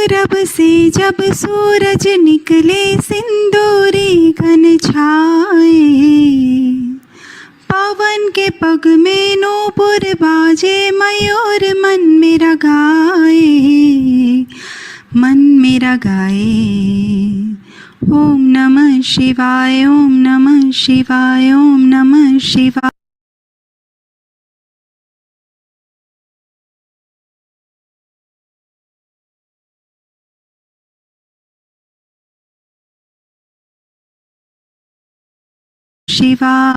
रब से जब सूरज निकले सिंदूरी घन छाए, पवन के पग में नूपुर बाजे मयूर मन मेरा गाए, मन मेरा गाए। ओम नमः शिवाय, ओम नमः शिवाय, ओम नमः शिवाय। शिवा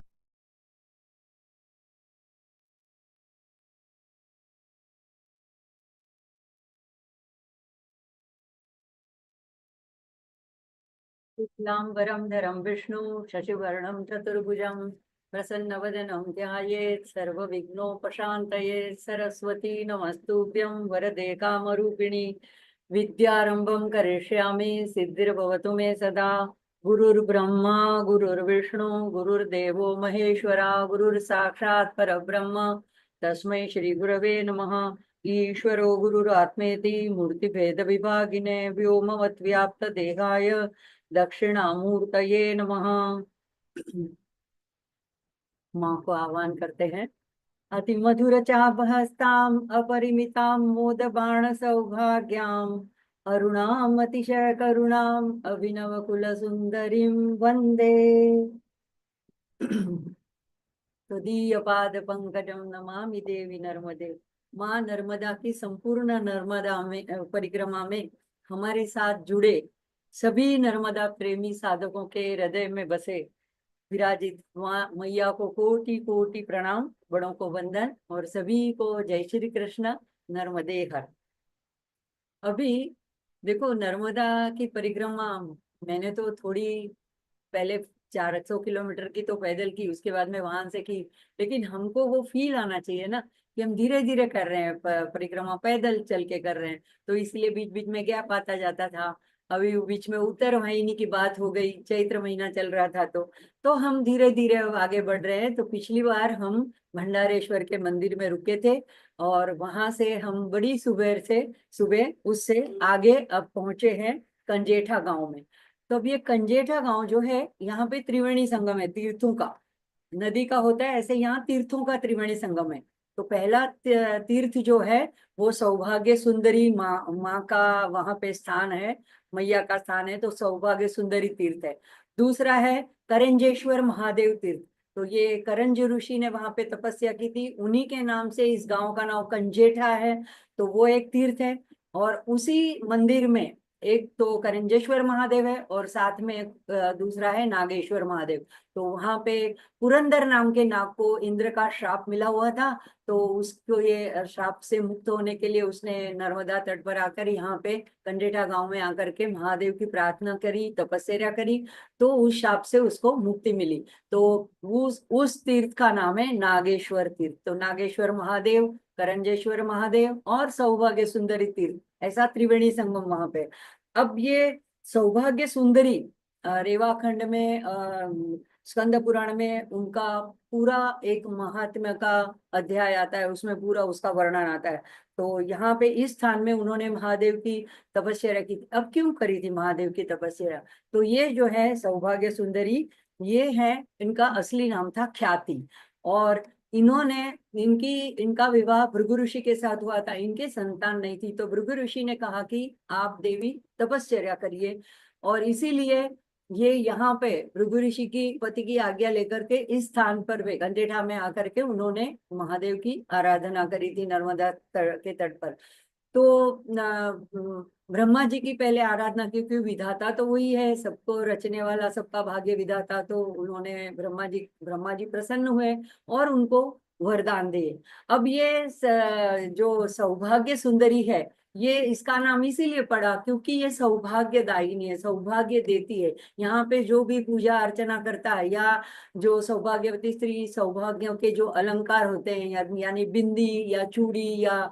शुक्लांबरधरं विष्णु शशिवर्णं चतुर्भुजं प्रसन्नवदनं ध्यायेत् सर्वविघ्नोपशान्तये। सरस्वती नमस्तुभ्यं वरदे कामरूपिणि। विद्यारंभं करिष्यामि सिद्धिर्भवतु मे सदा। गुरुर्ब्रह्मा गुरुर्विष्णु गुरुर्देवो महेश्वरा, गुरुर्साक्षात् परब्रह्म तस्मै श्री गुरवे नमः। ईश्वरो गुरुरात्मेति मूर्तिभेदविभागिने व्योमवद्व्याप्तदेहाय दक्षिणामूर्तये नमः। माँ को आह्वान करते हैं। अति मधुर चापहस्ताम अपरिमिताम मोद बाण सौभाग्याम अरुणाम अतिशय करुणाम अभिनव कुल सुंदरीम वंदे। तदीय पाद पंकजम नमामि देवी नर्मदे। माँ नर्मदा की संपूर्ण नर्मदा में परिक्रमा में हमारे साथ जुड़े सभी नर्मदा प्रेमी साधकों के हृदय में बसे विराजित माँ मैया को कोटि कोटि प्रणाम, बड़ों को वंदन और सभी को जय श्री कृष्ण। नर्मदे हर। अभी देखो नर्मदा की परिक्रमा मैंने तो थोड़ी पहले 400 किलोमीटर की तो पैदल की, उसके बाद में वाहन से की। लेकिन हमको वो फील आना चाहिए ना कि हम धीरे धीरे कर रहे हैं, परिक्रमा पैदल चल के कर रहे हैं। तो इसलिए बीच बीच में गैप आता जाता था। अभी बीच में उत्तर वाहिनी की बात हो गई, चैत्र महीना चल रहा था तो हम धीरे धीरे अब आगे बढ़ रहे हैं। तो पिछली बार हम भंडारेश्वर के मंदिर में रुके थे और वहां से हम बड़ी सुबह उससे आगे अब पहुंचे हैं कंजेठा गांव में। तो अब ये कंजेठा गांव जो है, यहाँ पे त्रिवेणी संगम है, तीर्थों का। नदी का होता है ऐसे, यहाँ तीर्थों का त्रिवेणी संगम है। तो पहला तीर्थ जो है वो सौभाग्य सुंदरी माँ का वहां पे स्थान है, मैया का स्थान है, तो सौभाग्य सुंदरी तीर्थ है। दूसरा है करंजेश्वर महादेव तीर्थ। तो ये करंज ऋषि ने वहां पे तपस्या की थी, उन्हीं के नाम से इस गांव का नाम कंजेठा है। तो वो एक तीर्थ है। और उसी मंदिर में एक तो करंजेश्वर महादेव है और साथ में दूसरा है नागेश्वर महादेव। तो वहां पे पुरंदर नाम के नाग को इंद्र का श्राप मिला हुआ था। तो उसको ये श्राप से मुक्त होने के लिए उसने नर्मदा तट पर आकर यहाँ पे कंडेठा गांव में आकर के महादेव की प्रार्थना करी, तपस्या करी। तो उस श्राप से उसको मुक्ति मिली। तो उस तीर्थ का नाम है नागेश्वर तीर्थ। तो नागेश्वर महादेव, करंजेश्वर महादेव और सौभाग्य सुंदरी तीर्थ, ऐसा त्रिवेणी संगम वहां पे। अब ये सौभाग्य सुंदरी रेवाखंड में स्कंद पुराण में उनका पूरा एक महात्म्य का अध्याय आता है, उसमें पूरा उसका वर्णन आता है। तो यहाँ पे इस स्थान में उन्होंने महादेव की तपस्या की थी। अब क्यों करी थी महादेव की तपस्या? तो ये जो है सौभाग्य सुंदरी, ये है, इनका असली नाम था ख्याति। और इन्होंने इनका विवाह भृगु ऋषि के साथ हुआ था। इनके संतान नहीं थी, तो भृगु ऋषि ने कहा कि आप देवी तपस्या करिए। और इसीलिए ये यहाँ पे भृगु ऋषि की पति की आज्ञा लेकर के इस स्थान पर वे गंडेठा में आकर के उन्होंने महादेव की आराधना करी थी नर्मदा के तट पर। तो ब्रह्मा जी की पहले आराधना की, क्योंकि विधाता तो वही है, सबको रचने वाला, सबका भाग्य विधाता। तो उन्होंने ब्रह्मा जी प्रसन्न हुए और उनको वरदान दिए। अब ये जो सौभाग्य सुंदरी है, ये इसका नाम इसीलिए पड़ा क्योंकि ये सौभाग्यदायिनी है, सौभाग्य देती है। यहाँ पे जो भी पूजा अर्चना करता है, या जो सौभाग्यवती स्त्री, सौभाग्यों के जो अलंकार होते हैं, यानी बिंदी या चूड़ी या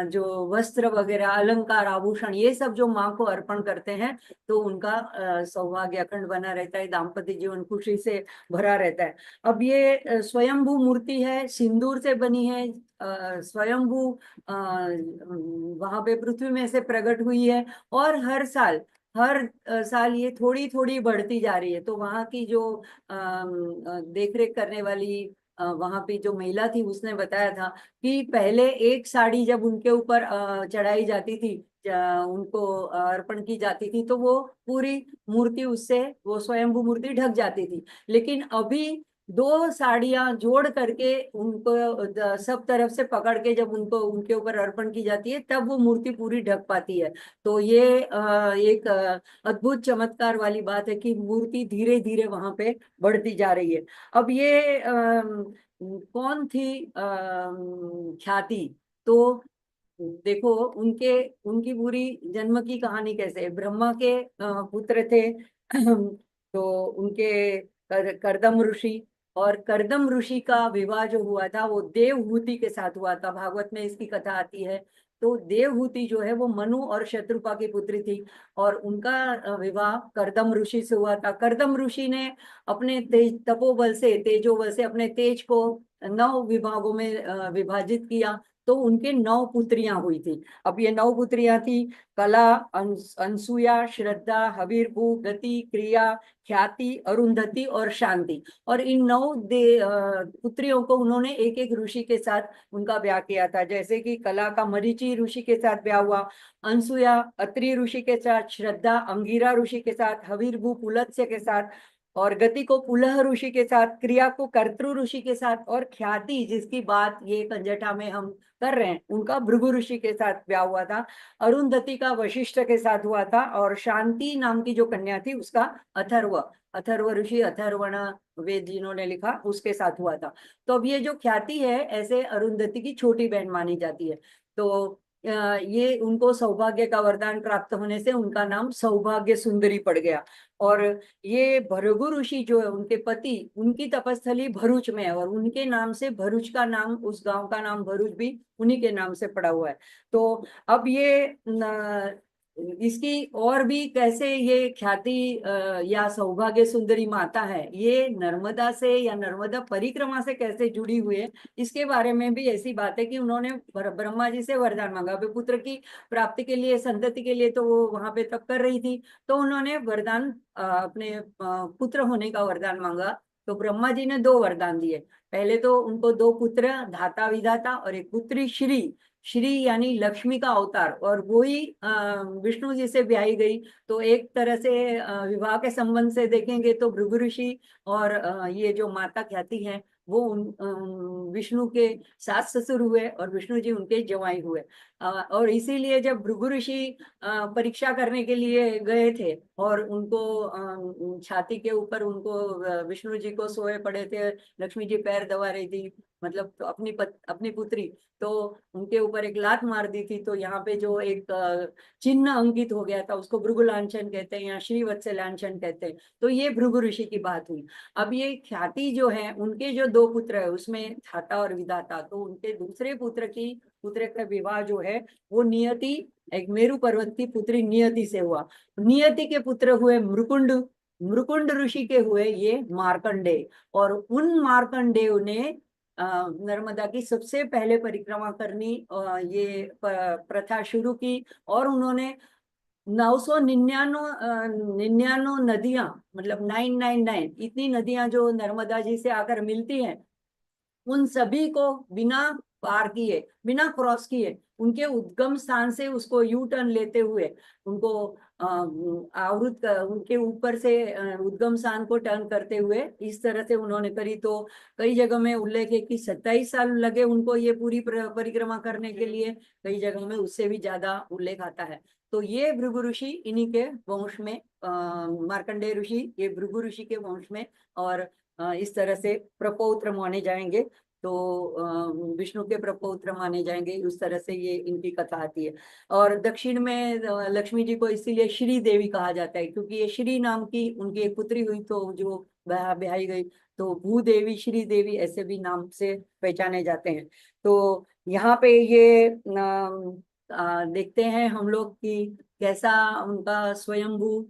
जो वस्त्र वगैरह, अलंकार, आभूषण, ये सब जो माँ को अर्पण करते हैं, तो उनका सौभाग्य अखंड बना रहता है, दाम्पत्य जीवन खुशी से भरा रहता है। अब ये स्वयंभू मूर्ति है, सिंदूर से बनी है। स्वयंभू वहां पे पृथ्वी में से प्रकट हुई है, और हर साल ये थोड़ी थोड़ी बढ़ती जा रही है। तो वहाँ की जो देख रेख करने वाली वहाँ पे जो महिला थी, उसने बताया था कि पहले एक साड़ी जब उनके ऊपर चढ़ाई जाती थी, उनको अर्पण की जाती थी, तो वो पूरी मूर्ति उससे, वो स्वयंभू मूर्ति ढक जाती थी। लेकिन अभी दो साड़ियां जोड़ करके उनको सब तरफ से पकड़ के जब उनको उनके ऊपर अर्पण की जाती है, तब वो मूर्ति पूरी ढक पाती है। तो ये एक अद्भुत चमत्कार वाली बात है कि मूर्ति धीरे धीरे वहां पे बढ़ती जा रही है। अब ये कौन थी ख्याति? तो देखो, उनके उनकी पूरी जन्म की कहानी कैसे है। ब्रह्मा के पुत्र थे तो उनके करदम ऋषि, और करदम ऋषि का विवाह जो हुआ था वो देवहूति के साथ हुआ था। भागवत में इसकी कथा आती है। तो देवहूति जो है वो मनु और शत्रुपा की पुत्री थी, और उनका विवाह करदम ऋषि से हुआ था। करदम ऋषि ने अपने तेज तपोबल से, तेजोबल से अपने तेज को 9 विभागों में विभाजित किया। तो उनके 9 पुत्रियां हुई थी। अब ये 9 पुत्रियां थी, कला, अनसुया, श्रद्धा, हवीरभू, गति, क्रिया, ख्याति, अरुंधति और शांति। और इन 9 पुत्रियों को उन्होंने एक एक ऋषि के साथ उनका ब्याह किया था। जैसे कि कला का मरीचि ऋषि के साथ ब्याह हुआ, अनसुया अत्रि ऋषि के साथ, श्रद्धा अंगिरा ऋषि के साथ, हवीरभू पुलत्स्य के साथ, और गति को पुलह ऋषि के साथ, क्रिया को कर्तृ ऋषि के साथ, और ख्याति जिसकी बात ये कंजटा में हम कर रहे हैं, उनका भृगु ऋषि के साथ ब्याह हुआ था। अरुंधति का वशिष्ठ के साथ हुआ था, और शांति नाम की जो कन्या थी उसका अथर्व, अथर्व ऋषि, अथर्वण वेद जिन्होंने लिखा, उसके साथ हुआ था। तो अब ये जो ख्याति है, ऐसे अरुंधति की छोटी बहन मानी जाती है। तो ये उनको सौभाग्य का वरदान प्राप्त होने से उनका नाम सौभाग्य सुंदरी पड़ गया। और ये भृगु ऋषि जो है, उनके पति, उनकी तपस्थली भरूच में है, और उनके नाम से भरूच का नाम, उस गांव का नाम भरूच भी उन्हीं के नाम से पड़ा हुआ है। तो अब ये इसकी और भी कैसे ये ख्याति या सौभाग्य सुंदरी माता है, ये नर्मदा से या नर्मदा परिक्रमा से कैसे जुड़ी हुई है, इसके बारे में भी ऐसी बात है कि उन्होंने ब्रह्मा जी से वरदान मांगा। अभी पुत्र की प्राप्ति के लिए, संतति के लिए तो वो वहां पे तप कर रही थी, तो उन्होंने वरदान अपने पुत्र होने का वरदान मांगा। तो ब्रह्मा जी ने 2 वरदान दिए। पहले तो उनको 2 पुत्र, धाता विधाता, और एक पुत्री श्री। श्री यानी लक्ष्मी का अवतार, और वही विष्णु जी से ब्याही गई। तो एक तरह से विवाह के संबंध से देखेंगे तो भृगु ऋषि और ये जो माता ख्याति है, वो विष्णु के सास ससुर हुए, और विष्णु जी उनके जवाई हुए। और इसीलिए जब भृगु ऋषि परीक्षा करने के लिए गए थे, और उनको छाती के ऊपर उनको विष्णु जी को सोए पड़े थे, लक्ष्मी जी पैर दबा रही थी, मतलब तो अपनी पुत्री, तो उनके ऊपर एक लात मार दी थी। तो यहाँ पे जो एक चिन्ह अंकित हो गया था, उसको भृगु लांछन कहते हैं या श्रीवत्स्य लांछन कहते हैं। तो ये भृगु ऋषि की बात हुई। अब ये ख्याति जो है, उनके जो 2 पुत्र है, उसमें धाता और विधाता, तो उनके दूसरे पुत्र का विवाह जो है वो नियति, एक मेरु पर्वत की पुत्री नियति से हुआ। नियति के पुत्र हुए मृकुंड, मृकुंड ऋषि के हुए ये मार्कंडेय, और उन मार्कंडेय ने नर्मदा की सबसे पहले परिक्रमा करनी ये प्रथा शुरू की। और उन्होंने 999 नदियां, मतलब 999 इतनी नदियां जो नर्मदा जी से आकर मिलती हैं, उन सभी को बिना पार किए, बिना क्रॉस किए, उनके उद्गम स्थान से उसको यू टर्न लेते हुए, उनको आवृत उनके ऊपर से उद्गम स्थान को टर्न करते हुए इस तरह से उन्होंने करी। तो कई जगह में उल्लेख है कि 27 साल लगे उनको ये पूरी परिक्रमा करने के लिए, कई जगह में उससे भी ज्यादा उल्लेख आता है। तो ये भृगु ऋषि इन्हीं के वंश में, मार्कंडेय ऋषि ये भृगु ऋषि के वंश में, और इस तरह से प्रपौत्र माने जाएंगे। तो विष्णु के प्रपौत्र माने जाएंगे, उस तरह से ये इनकी कथा आती है। और दक्षिण में लक्ष्मी जी को इसीलिए श्री देवी कहा जाता है, क्योंकि ये श्री नाम की उनकी एक पुत्री हुई, तो जो ब्याही गई, तो भूदेवी, श्री देवी ऐसे भी नाम से पहचाने जाते हैं। तो यहाँ पे ये देखते हैं हम लोग कि कैसा उनका स्वयंभू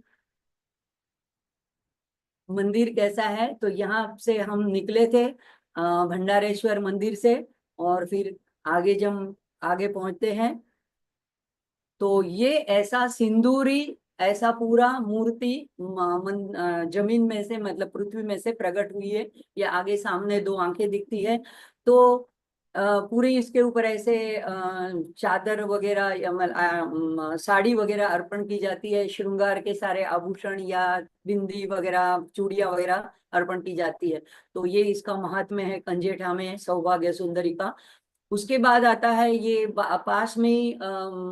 मंदिर कैसा है। तो यहाँ से हम निकले थे भंडारेश्वर मंदिर से, और फिर आगे जब आगे पहुंचते हैं तो ये ऐसा सिंदूरी ऐसा पूरा मूर्ति जमीन में से मतलब पृथ्वी में से प्रकट हुई है। ये आगे सामने दो आंखें दिखती है। तो पूरी इसके ऊपर ऐसे चादर वगैरह या साड़ी वगैरह अर्पण की जाती है, श्रृंगार के सारे आभूषण या बिंदी वगैरह चूड़ियां वगैरह अर्पण की जाती है। तो ये इसका महात्म्य है कंजेठा में सौभाग्य सुंदरी का। उसके बाद आता है ये पास में ही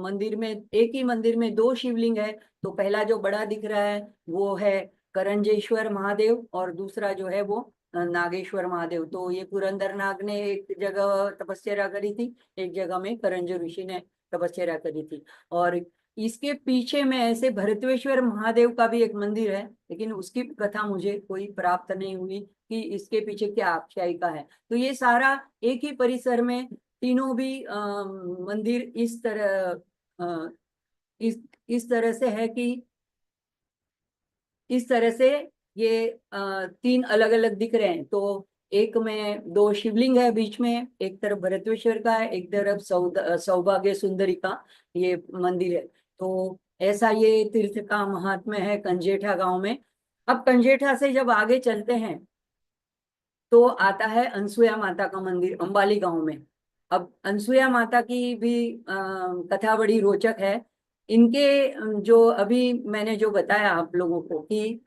मंदिर में, एक ही मंदिर में दो शिवलिंग है। तो पहला जो बड़ा दिख रहा है वो है करंजेश्वर महादेव, और दूसरा जो है वो नागेश्वर महादेव। तो ये पुरंदर नाग ने एक जगह तपस्या करी थी, एक जगह में करंज ऋषि ने तपस्या करी थी। और इसके पीछे में ऐसे भरतवेश्वर महादेव का भी एक मंदिर है, लेकिन उसकी कथा मुझे कोई प्राप्त नहीं हुई कि इसके पीछे क्या आख्यायिका है। तो ये सारा एक ही परिसर में तीनों भी मंदिर इस तरह अ, इस तरह से है कि इस तरह से ये तीन अलग अलग दिख रहे हैं। तो एक में दो शिवलिंग है बीच में, एक तरफ भरतवेश्वर का है, एक तरफ सौभाग्य सुंदरी का ये मंदिर है। तो ऐसा ये तीर्थ का महात्म्य है कंजेठा गांव में। अब कंजेठा से जब आगे चलते हैं तो आता है अनसुया माता का मंदिर अंबाली गांव में। अब अनसुया माता की भी कथा बड़ी रोचक है। इनके जो अभी मैंने जो बताया आप लोगों को कि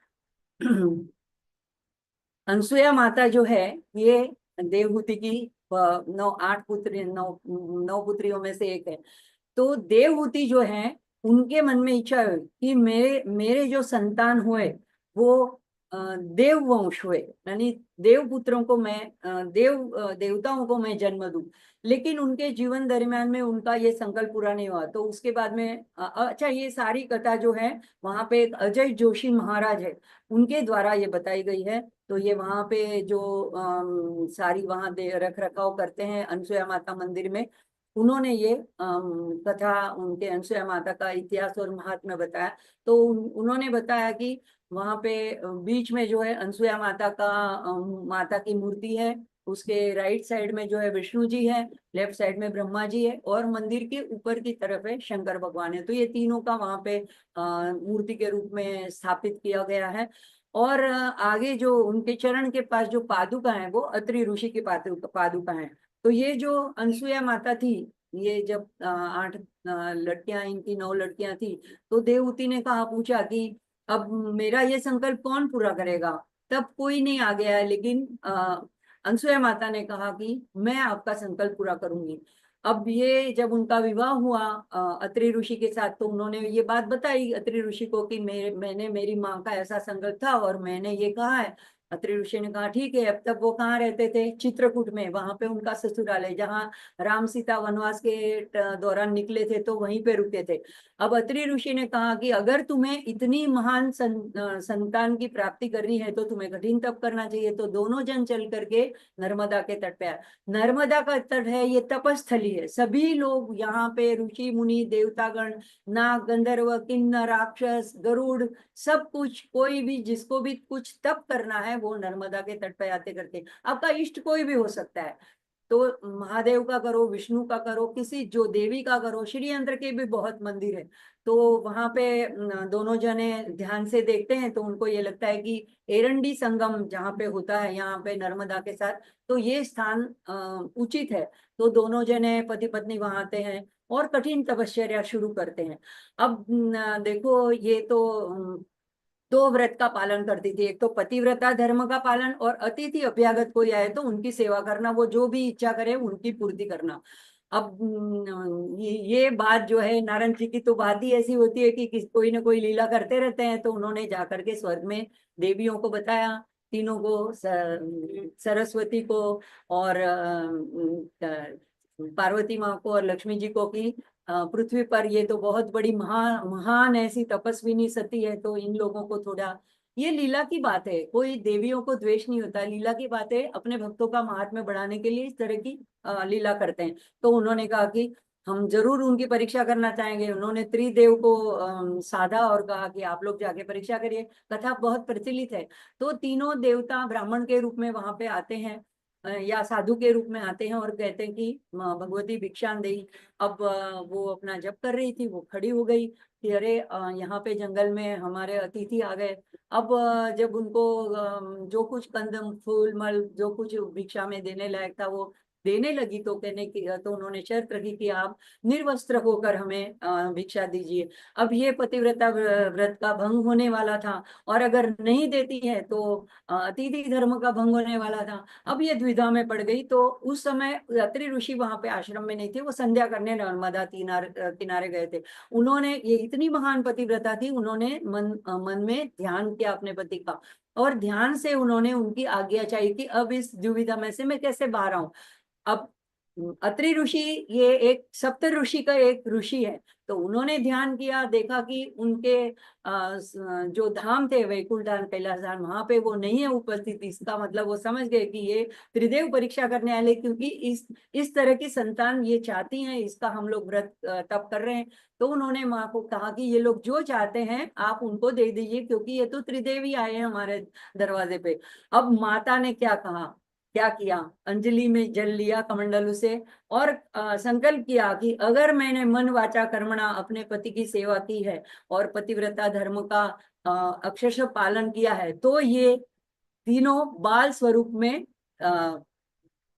अनसुया माता जो है ये देवहूति की नौ आठ पुत्री नौ नौ पुत्रियों में से एक है। तो देवहूति जो है उनके मन में इच्छा है कि मेरे मेरे जो संतान हुए वो देव वंश हुए, यानी देवपुत्रों को मैं देवताओं को मैं जन्म दूं। लेकिन उनके जीवन दरमियान में उनका ये संकल्प पूरा नहीं हुआ। तो उसके बाद में अच्छा, ये सारी कथा जो है वहां पे एक अजय जोशी महाराज है, उनके द्वारा ये बताई गई है। तो ये वहां पे जो सारी वहां रख रखाव करते हैं अनसुया माता मंदिर में, उन्होंने ये कथा उनके अनसुया माता का इतिहास और महात्म्य बताया। तो उन्होंने बताया कि वहां पे बीच में जो है अनसुया माता का माता की मूर्ति है, उसके राइट साइड में जो है विष्णु जी है, लेफ्ट साइड में ब्रह्मा जी है, और मंदिर के ऊपर की तरफ है शंकर भगवान है। तो ये तीनों का वहां पे मूर्ति के रूप में स्थापित किया गया है। और आगे जो उनके चरण के पास जो पादुका है वो अत्रि ऋषि की पादुका है। तो ये जो अनसुया माता थी, ये जब 8 लड़कियां, इनकी 9 लड़कियां थी, तो देवहूति ने कहा पूछा कि अब मेरा ये संकल्प कौन पूरा करेगा। तब कोई नहीं आ गया है, लेकिन अनसुया माता ने कहा कि मैं आपका संकल्प पूरा करूंगी। अब ये जब उनका विवाह हुआ अत्रि ऋषि के साथ, तो उन्होंने ये बात बताई अत्रि ऋषि को कि मैंने मेरी माँ का ऐसा संकल्प था और मैंने ये कहा है। अत्रि ऋषि ने कहा ठीक है। अब तक वो कहाँ रहते थे, चित्रकूट में, वहां पे उनका ससुराल है, जहाँ राम सीता वनवास के दौरान निकले थे तो वहीं पे रुके थे। अब अत्रि ऋषि ने कहा कि अगर तुम्हें इतनी महान संतान की प्राप्ति करनी है तो तुम्हें कठिन तप करना चाहिए। तो दोनों जन चल करके नर्मदा के तट पे आए। नर्मदा का तट है, ये तपस्थली है। सभी लोग यहाँ पे ऋषि मुनि देवतागण, नाग गंधर्व किन्नर राक्षस गरुड़, सब कुछ, कोई भी जिसको भी कुछ तप करना है वो नर्मदा के तट पे आते करते। आपका इष्ट कोई भी हो सकता है, तो महादेव का करो, विष्णु का करो, किसी जो देवी का करो, श्री यंत्र के भी बहुत मंदिर है। तो वहां पे दोनों जने ध्यान से देखते हैं तो उनको ये लगता है कि एरंडी संगम जहाँ पे होता है यहाँ पे नर्मदा के साथ, तो ये स्थान उचित है। तो दोनों जने पति पत्नी वहां आते हैं और कठिन तपश्चर्या शुरू करते हैं। अब देखो, ये तो दो व्रत का पालन करती थी। एक तो पतिव्रता धर्म का पालन, और अतिथि अभ्यागत कोई आए तो उनकी सेवा करना, वो जो भी इच्छा करे उनकी पूर्ति करना। अब ये बात जो है नारद जी की, तो बात ही ऐसी होती है कि कोई ना कोई लीला करते रहते हैं। तो उन्होंने जाकर के स्वर्ग में देवियों को बताया, तीनों को, सरस्वती को और पार्वती माँ को और लक्ष्मी जी को, कि पृथ्वी पर ये तो बहुत बड़ी महान ऐसी तपस्विनी सती है, तो इन लोगों को थोड़ा, ये लीला की बात है, कोई देवियों को द्वेष नहीं होता, लीला की बात है, अपने भक्तों का महात्म्य बढ़ाने के लिए इस तरह की लीला करते हैं। तो उन्होंने कहा कि हम जरूर उनकी परीक्षा करना चाहेंगे। उन्होंने त्रिदेव को साधा और कहा कि आप लोग जाके परीक्षा करिए। कथा बहुत प्रचलित है। तो तीनों देवता ब्राह्मण के रूप में वहां पे आते हैं या साधु के रूप में आते हैं और कहते हैं कि भगवती भिक्षान देई। अब वो अपना जप कर रही थी, वो खड़ी हो गई कि अरे यहाँ पे जंगल में हमारे अतिथि आ गए। अब जब उनको जो कुछ कंदम फूल मल जो कुछ भिक्षा में देने लायक था वो देने लगी, तो कहने की तो उन्होंने शर्त रखी कि आप निर्वस्त्र होकर हमें भिक्षा दीजिए। अब ये पतिव्रता व्रत का भंग होने वाला था, और अगर नहीं देती है तो अतिथि धर्म का भंग होने वाला था। अब ये द्विधा में पड़ गई। तो उस समय अत्रि ऋषि वहां पे आश्रम में नहीं थे, वो संध्या करने नर्मदा किनारे गए थे। उन्होंने, ये इतनी महान पतिव्रता थी, उन्होंने मन में ध्यान किया अपने पति का, और ध्यान से उन्होंने उनकी आज्ञा चाहिए कि अब इस दुविधा में से मैं कैसे बाहर आऊं। अब अत्रि ऋषि ये एक सप्त ऋषि का एक ऋषि है। तो उन्होंने ध्यान किया, देखा कि उनके जो धाम थे वैकुंठ धाम कैलाश धाम, वहां पे वो नहीं है उपस्थित। इसका मतलब वो समझ गए कि ये त्रिदेव परीक्षा करने वाले, क्योंकि इस तरह की संतान ये चाहती हैं, इसका हम लोग व्रत तप कर रहे हैं। तो उन्होंने माँ को कहा कि ये लोग जो चाहते हैं आप उनको दे दीजिए, क्योंकि ये तो त्रिदेव ही आए हैं हमारे दरवाजे पे। अब माता ने क्या कहा, क्या किया, अंजलि में जल लिया कमंडलू से, और संकल्प किया कि अगर मैंने मन वाचा कर्मणा अपने पति की सेवा की है और पतिव्रता धर्म का अक्षरशः पालन किया है, तो ये तीनों बाल स्वरूप में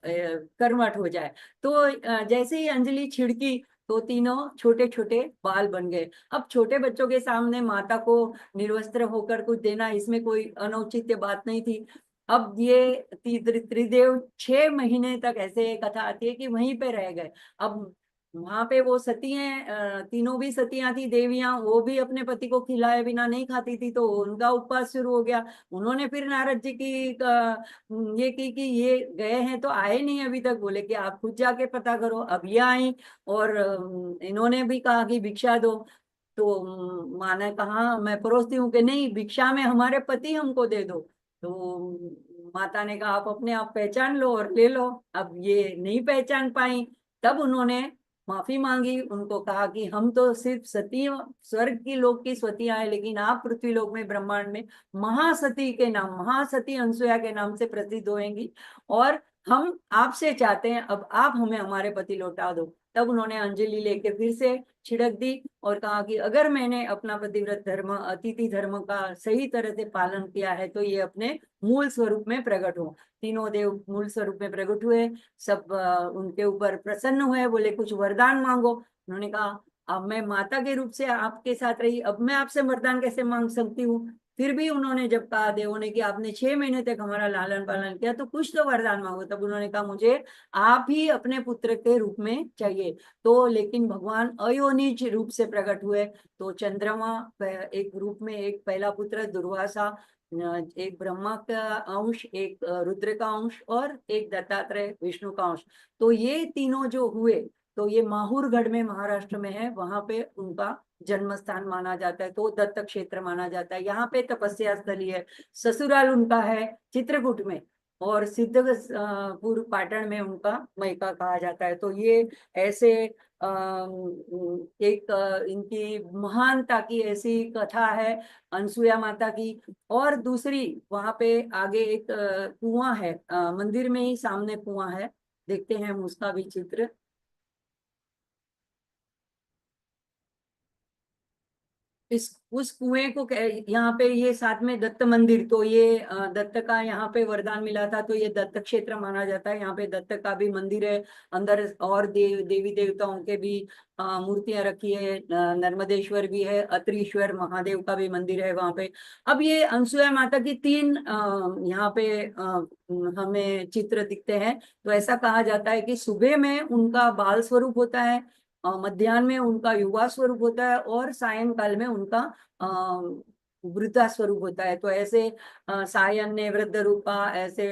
कर्मठ हो जाए। तो जैसे ही अंजलि छिड़की तो तीनों छोटे छोटे बाल बन गए। अब छोटे बच्चों के सामने माता को निर्वस्त्र होकर कुछ देना, इसमें कोई अनौचित्य बात नहीं थी। अब ये त्रिदेव 6 महीने तक, ऐसे कथा आती है कि वहीं पे रह गए। अब वहां पे वो सती हैं, तीनों भी सतियां थी देवियां, वो भी अपने पति को खिलाए बिना नहीं खाती थी, तो उनका उपवास शुरू हो गया। उन्होंने फिर नारद जी की ये की कि ये गए हैं तो आए नहीं अभी तक, बोले कि आप खुद जाके पता करो। अब ये आई, और इन्होंने भी कहा कि भिक्षा दो। तो माँ ने कहा मैं परोसती हूँ, कि नहीं, भिक्षा में हमारे पति हमको दे दो। तो माता ने कहा आप अपने आप पहचान लो और ले लो। अब ये नहीं पहचान पाई। तब उन्होंने माफी मांगी, उनको कहा कि हम तो सिर्फ सती, स्वर्ग की लोक की सतियां हैं, लेकिन आप पृथ्वी लोक में ब्रह्मांड में महासती के नाम, महासती अनसुया के नाम से प्रसिद्ध होंगी, और हम आपसे चाहते हैं अब आप हमें हमारे पति लौटा दो। तब उन्होंने अंजलि लेके फिर से छिड़क दी और कहा कि अगर मैंने अपना पतिव्रत धर्म, अतिथि धर्म का सही तरह से पालन किया है, तो ये अपने मूल स्वरूप में प्रकट हो। तीनों देव मूल स्वरूप में प्रकट हुए, सब उनके ऊपर प्रसन्न हुए, बोले कुछ वरदान मांगो। उन्होंने कहा अब मैं माता के रूप से आपके साथ रही, अब मैं आपसे वरदान कैसे मांग सकती हूँ। फिर भी उन्होंने जब कहा देवों ने कि आपने 6 महीने तक हमारा लालन पालन किया, तो कुछ तो वरदान मांगो। तब उन्होंने कहा मुझे आप ही अपने पुत्र के रूप में चाहिए। तो लेकिन भगवान अयोनिज रूप से प्रकट हुए। तो चंद्रमा एक रूप में, एक पहला पुत्र दुर्वासा, एक ब्रह्मा का अंश, एक रुद्र का अंश, और एक दत्तात्रेय विष्णु का अंश। तो ये तीनों जो हुए, तो ये माहूरगढ़ में महाराष्ट्र में है, वहां पे उनका जन्म स्थान माना जाता है, तो दत्त क्षेत्र माना जाता है। यहाँ पे तपस्या स्थली है। ससुराल उनका है चित्रकूट में, और सिद्धपुर पाटन में उनका मैका कहा जाता है। तो ये ऐसे एक इनकी महानता की ऐसी कथा है अनसुया माता की। और दूसरी वहां पे आगे एक कुआं है, मंदिर में ही सामने कुआं है, देखते हैं हम उसका भी चित्र। इस उस कुएं को यहाँ पे ये साथ में दत्त मंदिर, तो ये दत्त का यहाँ पे वरदान मिला था, तो ये दत्त क्षेत्र माना जाता है। यहाँ पे दत्त का भी मंदिर है, अंदर और देवी देवताओं के भी मूर्तियां रखी है। नर्मदेश्वर भी है, अत्रीश्वर महादेव का भी मंदिर है वहां पे। अब ये अनसुया माता की 3 यहाँ पे हमें चित्र दिखते हैं। तो ऐसा कहा जाता है कि सुबह में उनका बाल स्वरूप होता है, मध्याह्न में उनका युवा स्वरूप होता है, और सायंकाल में उनका वृद्धा स्वरूप होता है। तो ऐसे सायन ने वृद्ध रूपा, ऐसे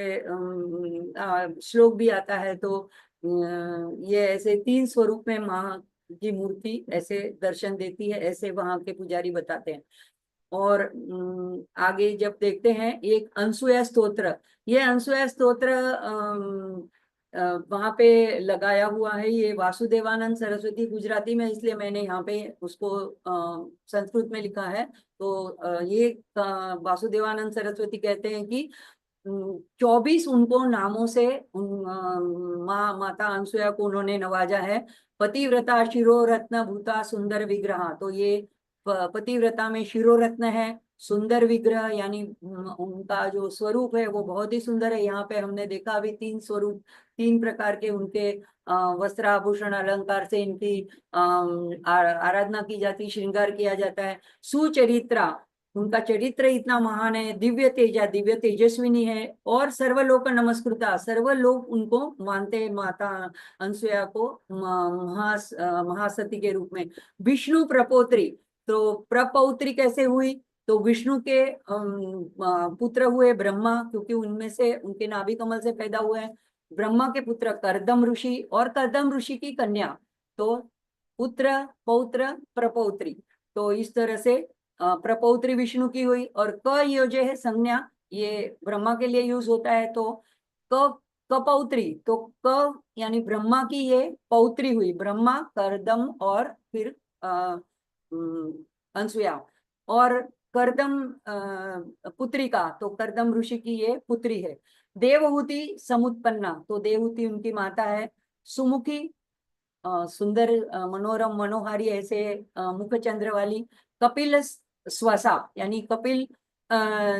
श्लोक भी आता है। तो ये ऐसे 3 स्वरूप में माँ की मूर्ति ऐसे दर्शन देती है, ऐसे वहां के पुजारी बताते हैं। और आगे जब देखते हैं एक अनसुया स्तोत्र, ये अनसुया स्तोत्र वहां पे लगाया हुआ है। ये वासुदेवानंद सरस्वती, गुजराती में, इसलिए मैंने यहाँ पे उसको संस्कृत में लिखा है। तो ये वासुदेवानंद सरस्वती कहते हैं कि 24 उनको नामों से माँ माता अनसुया को उन्होंने नवाजा है। पतिव्रता शिरोरत्न भूता सुंदर विग्रह, तो ये पतिव्रता में शिरोरत्न है, सुंदर विग्रह यानी उनका जो स्वरूप है वो बहुत ही सुंदर है। यहाँ पे हमने देखा अभी 3 स्वरूप, 3 प्रकार के उनके वस्त्र आभूषण अलंकार से इनकी आराधना की जाती, श्रृंगार किया जाता है। सुचरित्रा, उनका चरित्र इतना महान है, दिव्य तेजा, दिव्य तेजस्विनी है, और सर्वलोक नमस्कृता, सर्वलोक उनको मानते हैं माता अनसुया को महासती के रूप में। विष्णु प्रपोत्री, तो प्रपौत्री कैसे हुई, तो विष्णु के पुत्र हुए ब्रह्मा, क्योंकि उनमें से उनके नाभि कमल से पैदा हुए हैं। ब्रह्मा के पुत्र कर्दम ऋषि और कर्दम ऋषि की कन्या, तो पुत्र पौत्र प्रपौत्री, तो इस तरह से प्रपौत्री विष्णु की हुई। और क ये जो है संज्ञा, ये ब्रह्मा के लिए यूज होता है, तो क कपौत्री, तो क यानी ब्रह्मा की ये पौत्री हुई, ब्रह्मा कर्दम और फिर अनसुया। और कर्दम पुत्रिका, तो कर्दम ऋषि की ये पुत्री है। देवहूति समुत्पन्ना, तो देवहूति उनकी माता है। सुमुखी, सुंदर मनोरम मनोहारी ऐसे मुख चंद्र वाली। कपिल स्वसा, यानी कपिल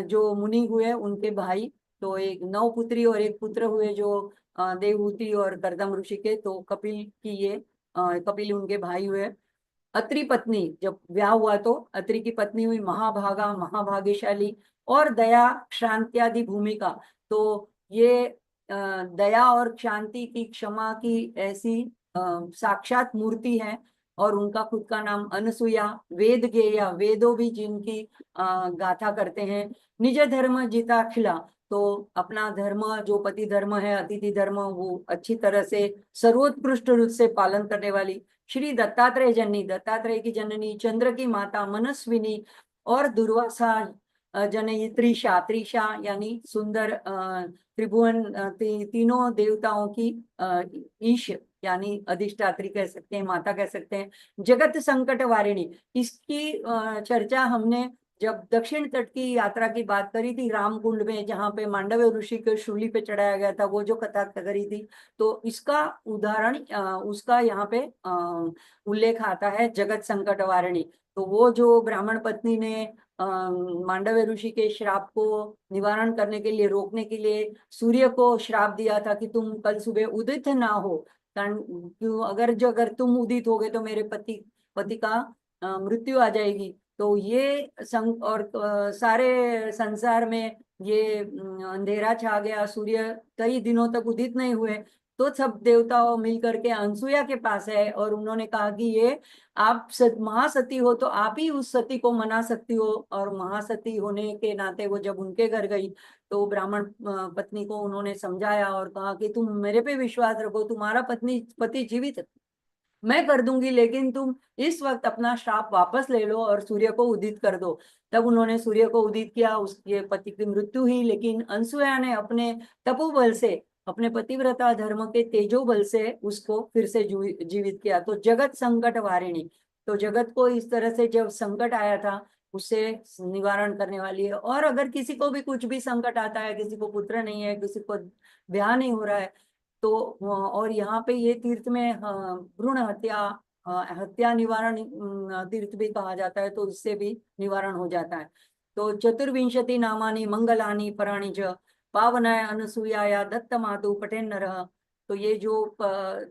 जो मुनि हुए उनके भाई, तो एक 9 पुत्री और 1 पुत्र हुए जो देवहूति और कर्दम ऋषि के, तो कपिल की ये कपिल उनके भाई हुए। अत्रि पत्नी, जब ब्याह हुआ तो अत्रि की पत्नी हुई महाभागा, महाभाग्यशाली। और दया शांत्यादि भूमिका, तो ये दया और शांति की, क्षमा की ऐसी साक्षात मूर्ति है। और उनका खुद का नाम अनसुया, वेद गेया, वेदों भी जिनकी गाथा करते हैं। निज धर्म जिताखिला, तो अपना धर्म जो पति धर्म है, अतिथि धर्म, वो अच्छी तरह से सर्वोत्कृष्ट रूप से पालन करने वाली। श्री दत्तात्रेय जननी, दत्तात्रेय की जननी, चंद्र की माता मनस्विनी, और दुर्वासा जननी त्रिशा, त्रिशा यानी सुंदर त्रिभुवन तीनों देवताओं की ईश यानी अधिष्ठात्री कह सकते हैं, माता कह सकते हैं। जगत संकट वारिणी, इसकी चर्चा हमने जब दक्षिण तट की यात्रा की बात करी थी, रामकुंड में जहाँ पे मांडव्य ऋषि को शूली पे चढ़ाया गया था, वो जो कथा करी थी, तो इसका उदाहरण उसका यहाँ पे उल्लेख आता है, जगत संकट वारिणी। तो वो जो ब्राह्मण पत्नी ने मांडव्य ऋषि के श्राप को निवारण करने के लिए, रोकने के लिए सूर्य को श्राप दिया था कि तुम कल सुबह उदित ना हो, कारण क्यों, अगर तुम उदित हो गए तो मेरे पति का मृत्यु आ जाएगी। तो ये और सारे संसार में ये अंधेरा छा गया, सूर्य कई दिनों तक उदित नहीं हुए। तो सब देवताओं मिलकर के अनसुया के पास है और उन्होंने कहा कि ये आप महासती हो, तो आप ही उस सती को मना सकती हो। और महासती होने के नाते वो जब उनके घर गई, तो ब्राह्मण पत्नी को उन्होंने समझाया और कहा कि तुम मेरे पे विश्वास रखो, तुम्हारा पति जीवित है, मैं कर दूंगी, लेकिन तुम इस वक्त अपना श्राप वापस ले लो और सूर्य को उदित कर दो। तब उन्होंने सूर्य को उदित किया, उसके पति की मृत्यु हुई। लेकिन अनसुया ने अपने तपोबल से, अपने पतिव्रता धर्म के तेजो बल से उसको फिर से जीवित किया। तो जगत संकट वारिणी, तो जगत को इस तरह से जब संकट आया था उससे निवारण करने वाली है। और अगर किसी को भी कुछ भी संकट आता है, किसी को पुत्र नहीं है, किसी को ब्याह नहीं हो रहा है, तो और यहाँ पे ये तीर्थ में भ्रूण हत्या, हत्या निवारण तीर्थ भी कहा जाता है, तो इससे भी निवारण हो जाता है। तो चतुर्विंशति नामानि मंगलानि पराणि च पावनाय अनसुयाया दत्त मातु पठेन नरः। तो ये जो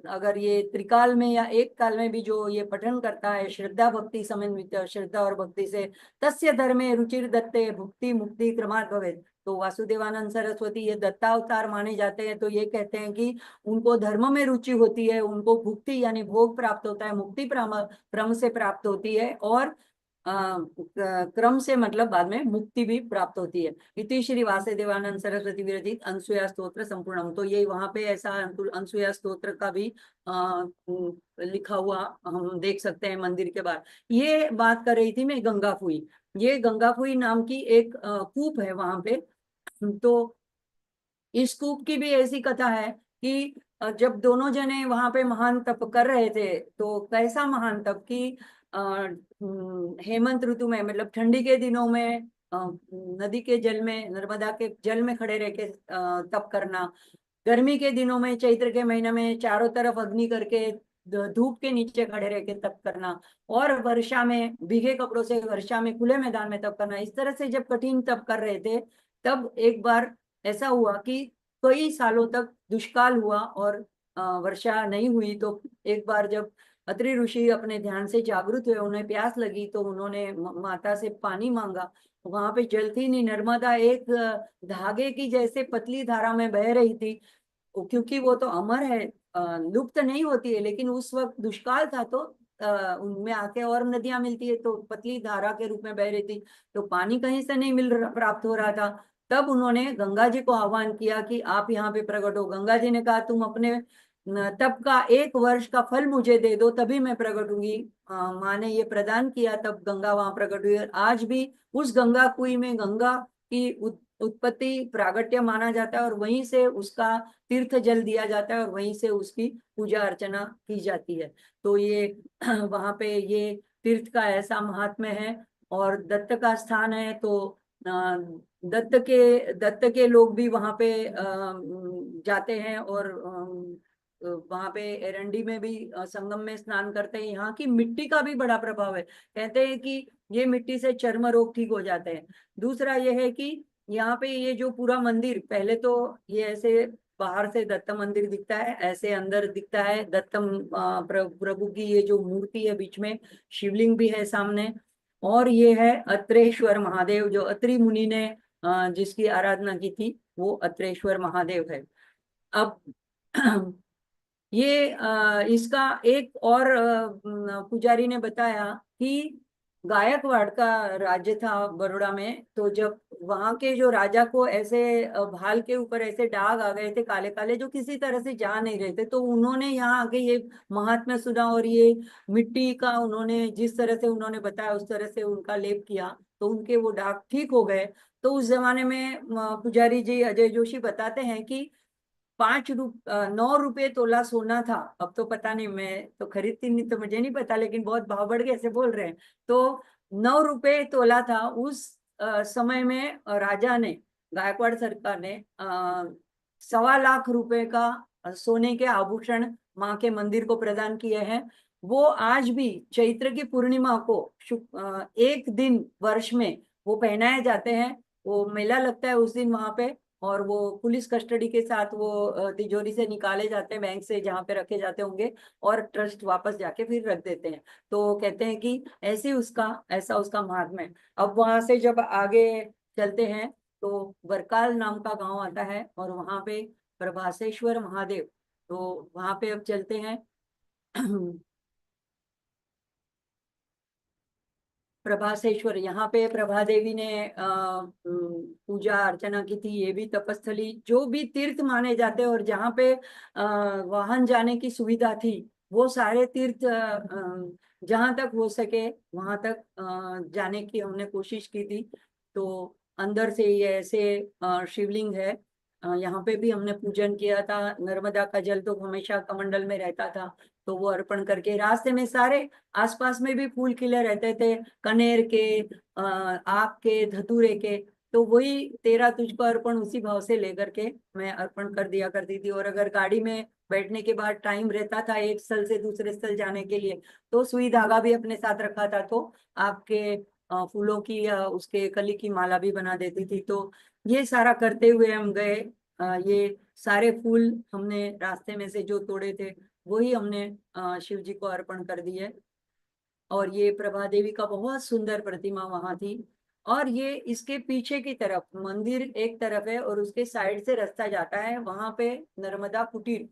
अगर ये त्रिकाल में या एक काल में भी जो ये पठन करता है श्रद्धा भक्ति समन्वित, श्रद्धा और भक्ति से, तस्य धर्मे रुचिर दत्ते भुक्ति मुक्ति क्रमात् भवेत्। तो वासुदेवानंद सरस्वती ये दत्तावतार माने जाते हैं, तो ये कहते हैं कि उनको धर्म में रुचि होती है, उनको भुक्ति यानी भोग प्राप्त होता है, मुक्ति क्रम से प्राप्त होती है, और क्रम से मतलब बाद में मुक्ति भी प्राप्त होती है। इति श्री वासुदेवानंद सरस्वती विरचित अनसुया स्तोत्र संपूर्णम। तो ये वहां पे ऐसा अनसुया स्तोत्र का भी लिखा हुआ हम देख सकते हैं मंदिर के बाहर। ये बात कर रही थी मैं गंगाफुई, ये गंगाफुई नाम की एक कूप है वहां पे। तो इस कूप की भी ऐसी कथा है कि जब दोनों जने वहां पे महान तप कर रहे थे, तो कैसा महान तप कि हेमंत ऋतु में, मतलब ठंडी के दिनों में नदी के जल में, नर्मदा के जल में खड़े रह के तप करना, गर्मी के दिनों में चैत्र के महीने में चारों तरफ अग्नि करके धूप के नीचे खड़े रह के तप करना, और वर्षा में भीगे कपड़ों से वर्षा में खुले मैदान में तप करना। इस तरह से जब कठिन तप कर रहे थे, तब एक बार ऐसा हुआ कि कई सालों तक दुष्काल हुआ और वर्षा नहीं हुई। तो एक बार जब अत्रि ऋषि अपने ध्यान से जागृत हुए, उन्हें प्यास लगी, तो उन्होंने माता से पानी मांगा। वहां पे जल थी नहीं, नर्मदा एक धागे की जैसे पतली धारा में बह रही थी। क्योंकि वो तो अमर है, लुप्त नहीं होती है, लेकिन उस वक्त दुष्काल था, तो उनमें आके और नदियां मिलती है, तो पतली धारा के रूप में बह रही थी, तो पानी कहीं से नहीं प्राप्त हो रहा था। तब उन्होंने गंगा जी को आह्वान किया कि आप यहाँ पे प्रकट हो। गंगा जी ने कहा, तुम अपने तप का 1 वर्ष का फल मुझे दे दो, तभी मैं प्रकट होंगी। माँ ने ये प्रदान किया, तब गंगा वहां प्रकट हुई। और आज भी उस गंगा कुई में गंगा की उत्पत्ति प्रागट्य माना जाता है, और वहीं से उसका तीर्थ जल दिया जाता है, और वहीं से उसकी पूजा अर्चना की जाती है। तो ये वहां पे ये तीर्थ का ऐसा महात्म्य है। और दत्त का स्थान है, तो दत्त के लोग भी वहां पे जाते हैं, और वहां पे एरंडी में भी संगम में स्नान करते हैं। यहाँ की मिट्टी का भी बड़ा प्रभाव है, कहते हैं कि ये मिट्टी से चर्म रोग ठीक हो जाते हैं। दूसरा ये है कि यहाँ पे ये जो पूरा मंदिर, पहले तो ये ऐसे बाहर से दत्त मंदिर दिखता है, ऐसे अंदर दिखता है दत्तम प्रभु की ये जो मूर्ति है, बीच में शिवलिंग भी है सामने। और ये है अत्रेश्वर महादेव, जो अत्रि मुनि ने जिसकी आराधना की थी, वो अत्रेश्वर महादेव है। अब ये इसका एक और पुजारी ने बताया कि गायकवाड़ का राज्य था बड़ौदा में, तो जब वहां के जो राजा को ऐसे भाल के ऊपर ऐसे दाग आ गए थे काले काले, जो किसी तरह से जा नहीं रहे थे, तो उन्होंने यहाँ आके ये महात्म्य सुना, और ये मिट्टी का उन्होंने जिस तरह से उन्होंने बताया उस तरह से उनका लेप किया, तो उनके वो दाग ठीक हो गए। तो उस जमाने में पुजारी जी अजय जोशी बताते हैं कि 9 रुपए तोला सोना था। अब तो पता नहीं, मैं तो खरीदती नहीं तो मुझे नहीं पता, लेकिन बहुत भाव बढ़ गए ऐसे बोल रहे हैं। तो 9 रुपए तोला था उस समय में। राजा ने, गायकवाड़ सरकार ने 1.25 लाख रुपए का सोने के आभूषण माँ के मंदिर को प्रदान किए हैं। वो आज भी चैत्र की पूर्णिमा को एक दिन वर्ष में वो पहनाए जाते हैं। वो मेला लगता है उस दिन वहां पे, और वो पुलिस कस्टडी के साथ वो तिजोरी से निकाले जाते हैं, बैंक से जहाँ पे रखे जाते होंगे, और ट्रस्ट वापस जाके फिर रख देते हैं। तो कहते हैं कि ऐसा उसका महात्म्य है। अब वहां से जब आगे चलते हैं, तो बरकाल नाम का गांव आता है, और वहां पे प्रभासेश्वर महादेव, तो वहां पे अब चलते हैं। प्रभासेश्वर, यहाँ पे प्रभा देवी ने पूजा अर्चना की थी। ये भी तपस्थली, जो भी तीर्थ माने जाते हैं, और जहाँ पे वाहन जाने की सुविधा थी, वो सारे तीर्थ जहाँ तक हो सके वहां तक जाने की हमने कोशिश की थी। तो अंदर से ये ऐसे शिवलिंग है, यहाँ पे भी हमने पूजन किया था। नर्मदा का जल तो हमेशा कमंडल में रहता था, तो वो अर्पण करके रास्ते में सारे आसपास में भी फूल खिले रहते थे, कनेर के, आक के, धतूरे के। तो वही तेरा तुझको अर्पण उसी भाव से लेकर के मैं अर्पण कर दिया करती थी। और अगर गाड़ी में बैठने के बाद टाइम रहता था एक स्थल से दूसरे स्थल जाने के लिए, तो सुई धागा भी अपने साथ रखा था, तो आपके फूलों की या उसके कली की माला भी बना देती थी। तो ये सारा करते हुए हम गए। ये सारे फूल हमने रास्ते में से जो तोड़े थे, वही हमने शिव जी को अर्पण कर दिए। और ये प्रभा देवी का बहुत सुंदर प्रतिमा वहां थी। और ये इसके पीछे की तरफ मंदिर एक तरफ है, और उसके साइड से रास्ता जाता है, वहां पे नर्मदा कुटीर,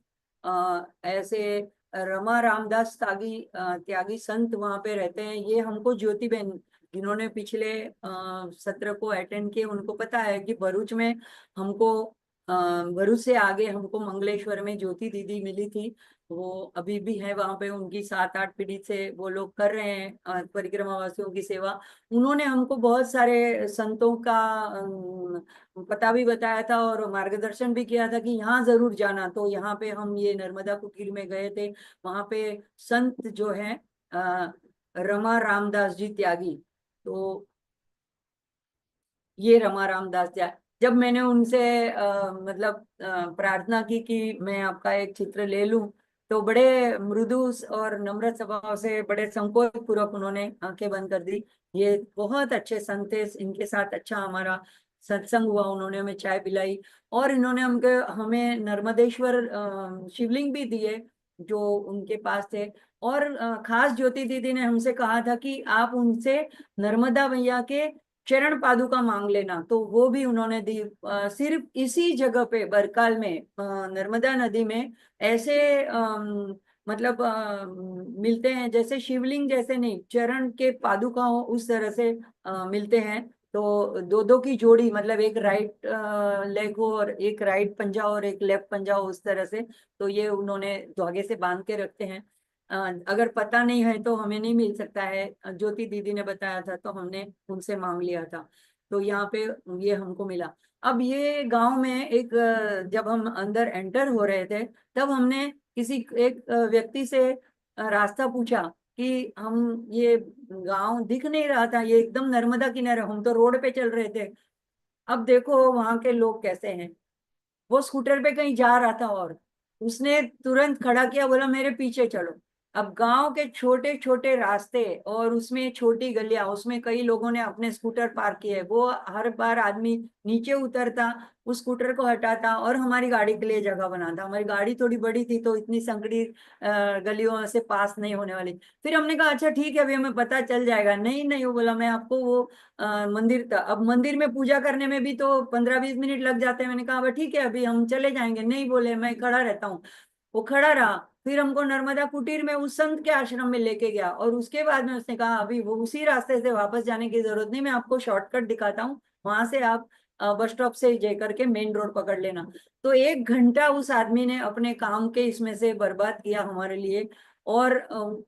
ऐसे रमा रामदास त्यागी संत वहां पे रहते हैं। ये हमको ज्योति बहन, जिन्होंने पिछले सत्र को अटेंड किए, उनको पता है कि भरूच में हमको भरूच से आगे हमको मंगलेश्वर में ज्योति दीदी मिली थी। वो अभी भी है वहां पे, उनकी 7-8 पीढ़ी से वो लोग कर रहे हैं परिक्रमा वासियों की सेवा। उन्होंने हमको बहुत सारे संतों का पता भी बताया था, और मार्गदर्शन भी किया था कि यहाँ जरूर जाना। तो यहाँ पे हम ये नर्मदा कुटीर में गए थे। वहां पे संत जो है रमा रामदास जी त्यागी, तो ये रमा रामदास जी। जब मैंने उनसे मतलब प्रार्थना की कि मैं आपका एक चित्र ले लूं, तो बड़े मृदु और नम्र स्वभाव से बड़े संकोच पूर्वक उन्होंने आंखें बंद कर दी। ये बहुत अच्छे संत थे, इनके साथ अच्छा हमारा सत्संग हुआ, उन्होंने हमें चाय पिलाई और इन्होंने हमें नर्मदेश्वर शिवलिंग भी दिए जो उनके पास थे। और खास ज्योति दीदी ने हमसे कहा था कि आप उनसे नर्मदा मैया के चरण पादुका मांग लेना, तो वो भी उन्होंने दी। सिर्फ इसी जगह पे बरकाल में नर्मदा नदी में ऐसे मतलब मिलते हैं, जैसे शिवलिंग जैसे नहीं, चरण के पादुका हो उस तरह से मिलते हैं। तो दो दो की जोड़ी, मतलब एक राइट लेग हो और एक राइट पंजा और एक लेफ्ट पंजा हो, उस तरह से। तो ये उन्होंने धागे से बांध के रखते हैं। अगर पता नहीं है तो हमें नहीं मिल सकता है, ज्योति दीदी ने बताया था तो हमने उनसे मांग लिया था, तो यहाँ पे ये हमको मिला। अब ये गांव में एक जब हम अंदर एंटर हो रहे थे, तब हमने किसी एक व्यक्ति से रास्ता पूछा कि हम ये गांव दिख नहीं रहा था, ये एकदम नर्मदा किनारे, हम तो रोड पे चल रहे थे। अब देखो वहां के लोग कैसे हैं। वो स्कूटर पे कहीं जा रहा था और उसने तुरंत खड़ा किया, बोला मेरे पीछे चलो। अब गांव के छोटे छोटे रास्ते और उसमें छोटी गलियां, उसमें कई लोगों ने अपने स्कूटर पार्क किए। वो हर बार आदमी नीचे उतरता, उस स्कूटर को हटाता और हमारी गाड़ी के लिए जगह बनाता। हमारी गाड़ी थोड़ी बड़ी थी तो इतनी संकरी गलियों से पास नहीं होने वाली। फिर हमने कहा अच्छा ठीक है, अभी हमें पता चल जाएगा। नहीं नहीं, वो बोला मैं आपको वो मंदिर था। अब मंदिर में पूजा करने में भी तो 15-20 मिनट लग जाते हैं। मैंने कहा "अब ठीक है, अभी हम चले जाएंगे"। नहीं बोले, मैं खड़ा रहता हूँ। वो खड़ा रहा, फिर हमको नर्मदा कुटीर में उस संत के आश्रम में लेके गया और उसके बाद में उसने कहा अभी वो उसी रास्ते से वापस जाने की जरूरत नहीं, मैं आपको शॉर्टकट दिखाता हूँ, वहां से आप बस स्टॉप से जय करके मेन रोड पकड़ लेना। तो 1 घंटा उस आदमी ने अपने काम के इसमें से बर्बाद किया हमारे लिए। और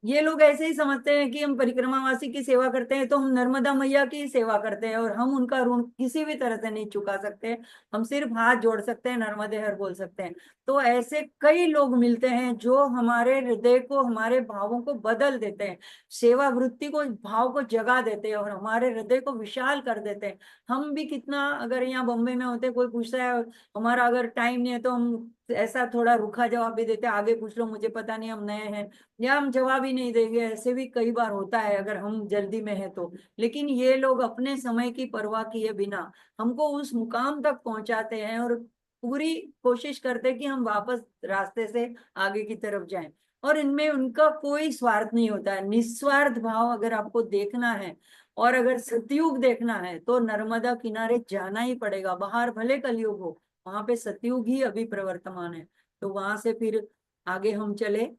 ये लोग ऐसे ही समझते हैं कि हम परिक्रमावासी की सेवा करते हैं तो हम नर्मदा मैया की सेवा करते हैं और हम उनका ऋण किसी भी तरह से नहीं चुका सकते। हम सिर्फ हाथ जोड़ सकते हैं, नर्मदे हर बोल सकते हैं। तो ऐसे कई लोग मिलते हैं जो हमारे हृदय को, हमारे भावों को बदल देते हैं, सेवा वृत्ति को, भाव को जगा देते हैं और हमारे हृदय को विशाल कर देते हैं। हम भी कितना, अगर यहाँ बॉम्बे में होते, कोई पूछता है, हमारा अगर टाइम नहीं है तो हम ऐसा थोड़ा रूखा जवाब भी देते हैं, आगे पूछ लो, मुझे पता नहीं, हम नए हैं, या हम जवाब ही नहीं देंगे। ऐसे भी कई बार होता है अगर हम जल्दी में है तो। लेकिन ये लोग अपने समय की परवाह किए बिना हमको उस मुकाम तक पहुंचाते हैं और पूरी कोशिश करते हैं कि हम वापस रास्ते से आगे की तरफ जाएं। और इनमें उनका कोई स्वार्थ नहीं होता है, निस्वार्थ भाव। अगर आपको देखना है और अगर सतयुग देखना है तो नर्मदा किनारे जाना ही पड़ेगा। बाहर भले कलयुग हो, वहां पे सतयुग ही अभी प्रवर्तमान है। तो वहां से फिर आगे हम चले।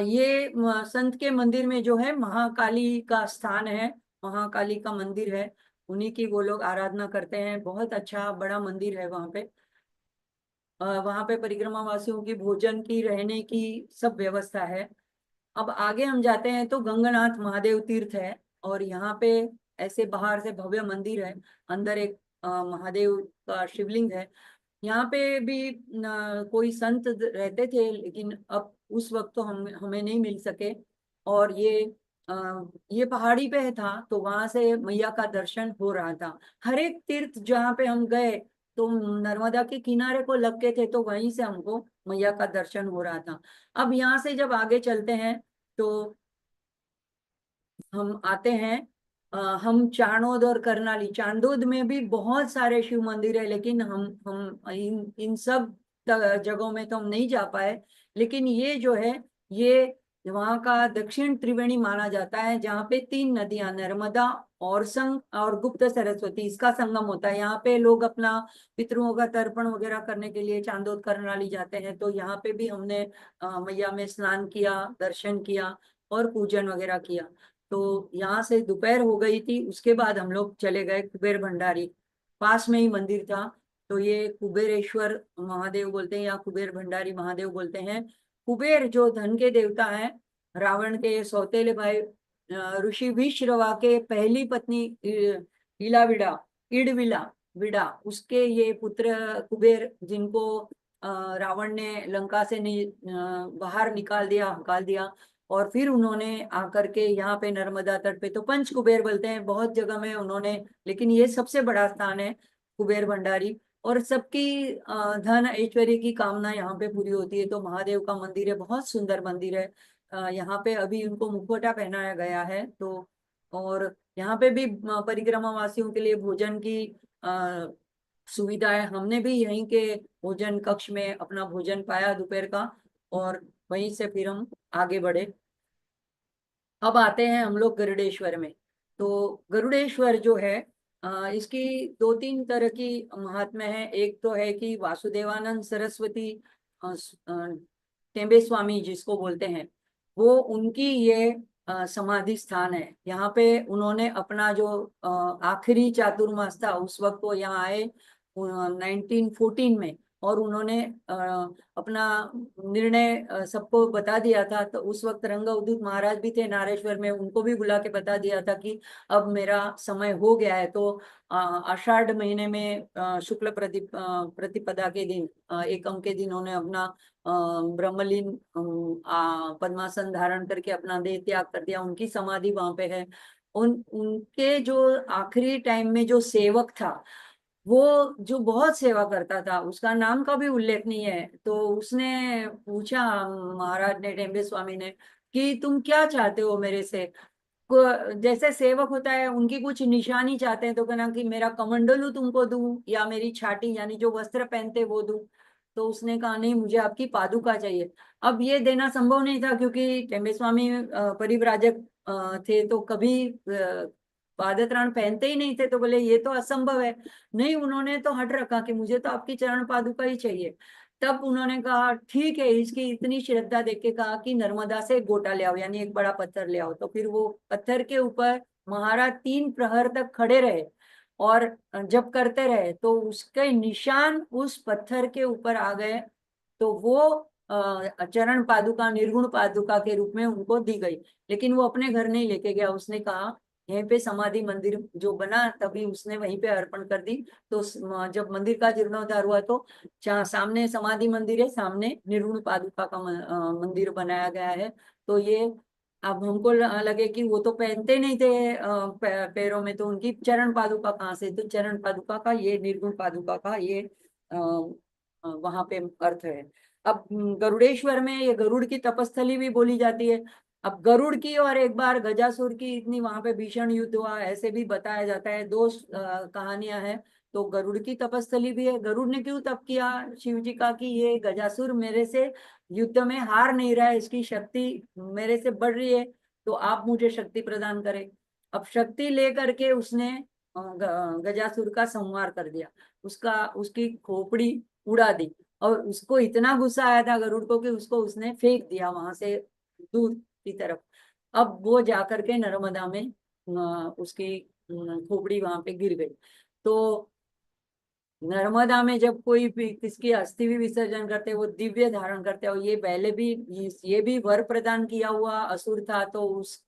ये संत के मंदिर में जो है महाकाली का स्थान है, महाकाली का मंदिर है, उन्हीं की वो लोग आराधना करते हैं। बहुत अच्छा बड़ा मंदिर है वहां पे। वहां पे परिक्रमा वासियों की भोजन की, रहने की सब व्यवस्था है। अब आगे हम जाते हैं तो गंगानाथ महादेव तीर्थ है और यहाँ पे ऐसे बाहर से भव्य मंदिर है, अंदर एक महादेव का शिवलिंग है। यहाँ पे भी कोई संत रहते थे, लेकिन अब उस वक्त तो हम हमें नहीं मिल सके। और ये पहाड़ी पे था तो वहां से मैया का दर्शन हो रहा था। हर एक तीर्थ जहाँ पे हम गए तो नर्मदा के किनारे को लग के थे, तो वहीं से हमको मैया का दर्शन हो रहा था। अब यहाँ से जब आगे चलते हैं तो हम आते हैं हम चाणोद और करनाली। चांदोद में भी बहुत सारे शिव मंदिर है, लेकिन हम इन इन सब जगहों में तो हम नहीं जा पाए। लेकिन ये जो है, ये वहाँ का दक्षिण त्रिवेणी माना जाता है, जहाँ पे 3 नदियां, नर्मदा, और संग और गुप्त सरस्वती, इसका संगम होता है। यहाँ पे लोग अपना पितरों का तर्पण वगैरह करने के लिए चांदोद करनाली जाते हैं। तो यहाँ पे भी हमने मैया में स्नान किया, दर्शन किया और पूजन वगैरह किया। तो यहाँ से दोपहर हो गई थी, उसके बाद हम लोग चले गए कुबेर भंडारी। पास में ही मंदिर था। तो ये कुबेरेश्वर महादेव बोलते हैं या कुबेर भंडारी महादेव बोलते हैं। कुबेर जो धन के देवता हैं, रावण के सौतेले भाई ऋषि विश्रवा के पहली पत्नी इलाविडा, इडविला विडा, उसके ये पुत्र कुबेर, जिनको रावण ने लंका से बाहर निकाल दिया, हकाल दिया। और फिर उन्होंने आकर के यहाँ पे नर्मदा तट पे, तो पंच कुबेर बोलते हैं बहुत जगह में उन्होंने, लेकिन ये सबसे बड़ा स्थान है कुबेर भंडारी। और सबकी धन ऐश्वर्य की कामना यहाँ पे पूरी होती है। तो महादेव का मंदिर है, बहुत सुंदर मंदिर है। यहाँ पे अभी उनको मुखौटा पहनाया गया है। तो और यहाँ पे भी परिक्रमा वासियों के लिए भोजन की सुविधा है। हमने भी यहीं के भोजन कक्ष में अपना भोजन पाया दोपहर का, और वहीं से फिर हम आगे बढ़े। अब आते हैं हम लोग गरुड़ेश्वर में। तो गरुड़ेश्वर जो है, इसकी दो तीन तरह की महात्म्य है। एक तो है कि वासुदेवानंद सरस्वती टेम्बे स्वामी जिसको बोलते हैं, वो उनकी ये समाधि स्थान है। यहाँ पे उन्होंने अपना जो आखिरी चातुर्मास था उस वक्त वो यहाँ आए 1914 में, और उन्होंने अपना निर्णय सबको बता दिया था। तो उस वक्त रंग अवधूत महाराज भी थे नारेश्वर में, उनको भी बुला के बता दिया था कि अब मेरा समय हो गया है। तो आषाढ़ महीने में शुक्ल प्रतिपदा के दिन, एकम के दिन उन्होंने अपना ब्रह्मलीन पद्मासन धारण करके अपना देह त्याग कर दिया। उनकी समाधि वहां पे है। उनके जो आखिरी टाइम में जो सेवक था, वो जो बहुत सेवा करता था, उसका नाम का भी उल्लेख नहीं है। तो उसने पूछा महाराज ने, टेम्बे स्वामी ने, कि तुम क्या चाहते हो मेरे से। जैसे सेवक होता है उनकी कुछ निशानी चाहते हैं, तो कहना कि मेरा कमंडलू तुमको दूं या मेरी छाटी यानी जो वस्त्र पहनते वो दूं। तो उसने कहा नहीं, मुझे आपकी पादुका चाहिए। अब ये देना संभव नहीं था क्योंकि टेम्बे स्वामी परिव्राजक थे, तो कभी पादत्राण पहनते ही नहीं थे। तो बोले ये तो असंभव है। नहीं, उन्होंने तो हट रखा कि मुझे तो आपकी चरण पादुका ही चाहिए। तब उन्होंने कहा ठीक है, इसकी इतनी श्रद्धा देख के कहा कि नर्मदा से एक गोटा ले आओ, यानी एक बड़ा पत्थर ले आओ। तो फिर वो पत्थर के ऊपर महाराज 3 प्रहर तक खड़े रहे और जब करते रहे, तो उसके निशान उस पत्थर के ऊपर आ गए। तो वो चरण पादुका निर्गुण पादुका के रूप में उनको दी गई। लेकिन वो अपने घर नहीं लेके गया, उसने कहा यहीं पे समाधि मंदिर जो बना तभी उसने वहीं पे अर्पण कर दी। तो जब मंदिर का जीर्णोद्धार हुआ तो जहाँ सामने समाधि मंदिर है, सामने निर्गुण पादुका का मंदिर बनाया गया है। तो ये अब हमको लगे कि वो तो पहनते नहीं थे पैरों में, तो उनकी चरण पादुका कहाँ से। तो चरण पादुका का ये निर्गुण पादुका का ये वहां पे अर्थ है। अब गरुड़ेश्वर में ये गरुड़ की तपस्थली भी बोली जाती है। अब गरुड़ की और एक बार गजासुर की इतनी वहां पे भीषण युद्ध हुआ ऐसे भी बताया जाता है। दो कहानियां हैं। तो गरुड़ की तपस्थली भी है। गरुड़ ने क्यों तप किया शिव जी का कि ये गजासुर मेरे से युद्ध में हार नहीं रहा है, इसकी शक्ति मेरे से बढ़ रही है, तो आप मुझे शक्ति प्रदान करें। अब शक्ति लेकर के उसने गजासुर का संहार कर दिया, उसका उसकी खोपड़ी उड़ा दी। और उसको इतना गुस्सा आया था गरुड़ को कि उसको उसने फेंक दिया वहां से दूर की तरफ। अब वो जाकर के नर्मदा में उसकी खोपड़ी वहां पे गिर गई। तो नर्मदा में जब कोई भी किसकी अस्थि भी विसर्जन करते हैं वो दिव्य धारण करते हैं। और ये पहले भी ये भी वर प्रदान किया हुआ असुर था, तो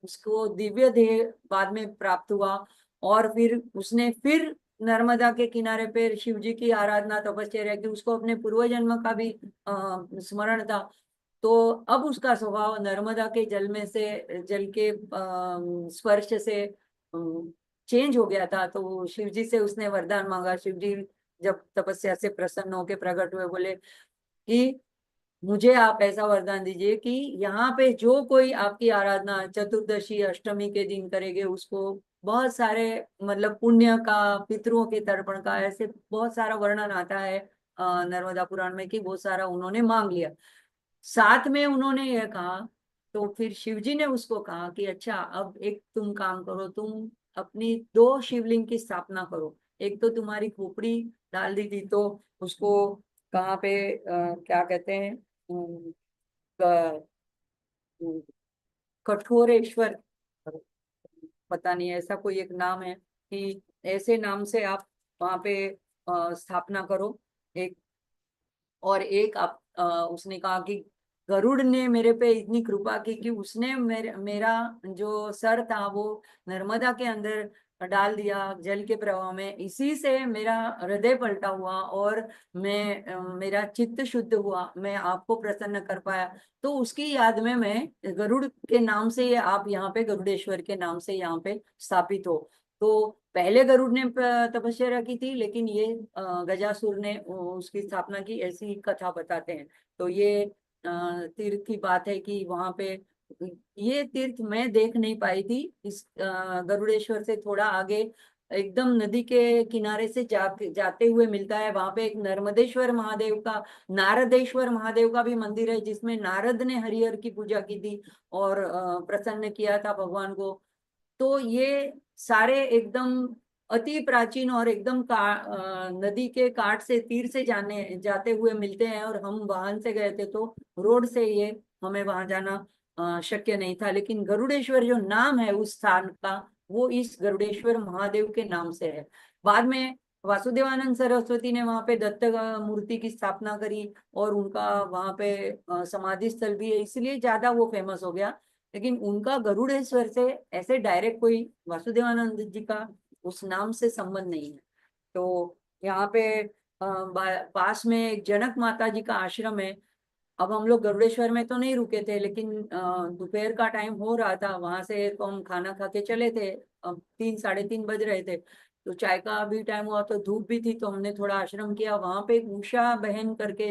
उसको दिव्य देह बाद में प्राप्त हुआ। और फिर उसने फिर नर्मदा के किनारे पे शिव जी की आराधना तपश्चर्या की, उसको अपने पूर्व जन्म का भी स्मरण था। तो अब उसका स्वभाव नर्मदा के जल में से जल के स्पर्श से चेंज हो गया था। तो शिव जी से उसने वरदान मांगा। शिव जी जब तपस्या से प्रसन्न होकर प्रकट हुए, बोले कि मुझे आप ऐसा वरदान दीजिए कि यहाँ पे जो कोई आपकी आराधना चतुर्दशी अष्टमी के दिन करेंगे उसको बहुत सारे मतलब पुण्य का, पितरों के तर्पण का, ऐसे बहुत सारा वर्णन आता है नर्मदा पुराण में कि वो सारा उन्होंने मांग लिया। साथ में उन्होंने यह कहा, तो फिर शिवजी ने उसको कहा कि अच्छा अब एक तुम काम करो, तुम अपनी 2 शिवलिंग की स्थापना करो। एक तो तुम्हारी खोपड़ी डाल दी थी, तो उसको कहाँ पे क्या कहते हैं, क- कठोरेश्वर, पता नहीं ऐसा कोई एक नाम है, कि ऐसे नाम से आप वहां पे स्थापना करो एक। और एक आप उसने कहा कि गरुड़ ने मेरे पे इतनी कृपा की कि उसने मेरा जो सर था वो नर्मदा के अंदर डाल दिया जल के प्रवाह में, इसी से मेरा हृदय पलटा हुआ और मेरा चित्त शुद्ध हुआ, मैं आपको प्रसन्न कर पाया। तो उसकी याद में मैं गरुड़ के नाम से, ये आप यहाँ पे गरुड़ेश्वर के नाम से यहाँ पे स्थापित हो। तो पहले गरुड़ ने तपस्या की थी, लेकिन ये गजासुर ने उसकी स्थापना की, ऐसी कथा बताते हैं। तो ये तीर्थ की बात है कि वहां पे, ये तीर्थ मैं देख नहीं पाई थी। इस गरुड़ेश्वर से थोड़ा आगे एकदम नदी के किनारे से जाते हुए मिलता है, वहां पे एक नर्मदेश्वर महादेव का, नारदेश्वर महादेव का भी मंदिर है, जिसमें नारद ने हरिहर की पूजा की थी और प्रसन्न किया था भगवान को। तो ये सारे एकदम अति प्राचीन और एकदम नदी के काट से, तीर से जाते हुए मिलते हैं। और हम वाहन से गए थे, तो रोड से ये हमें वहां जाना शक्य नहीं था। लेकिन गरुड़ेश्वर जो नाम है उस स्थान का, वो इस गरुड़ेश्वर महादेव के नाम से है। बाद में वासुदेवानंद सरस्वती ने वहां पे दत्त मूर्ति की स्थापना करी, और उनका वहां पे समाधि स्थल भी है, इसलिए ज्यादा वो फेमस हो गया। लेकिन उनका गरुड़ेश्वर से ऐसे डायरेक्ट कोई वासुदेवानंद जी का उस नाम से संबंध नहीं है। तो यहाँ पे पास में एक जनक माता जी का आश्रम है। अब हम लोग गरुड़ेश्वर में तो नहीं रुके थे, लेकिन दोपहर का टाइम हो रहा था, वहां से तो हम खाना खा के चले थे। अब 3 साढ़े 3 बज रहे थे, तो चाय का भी टाइम हुआ, तो धूप भी थी, तो हमने थोड़ा आश्रम किया। वहां पे एक उषा बहन करके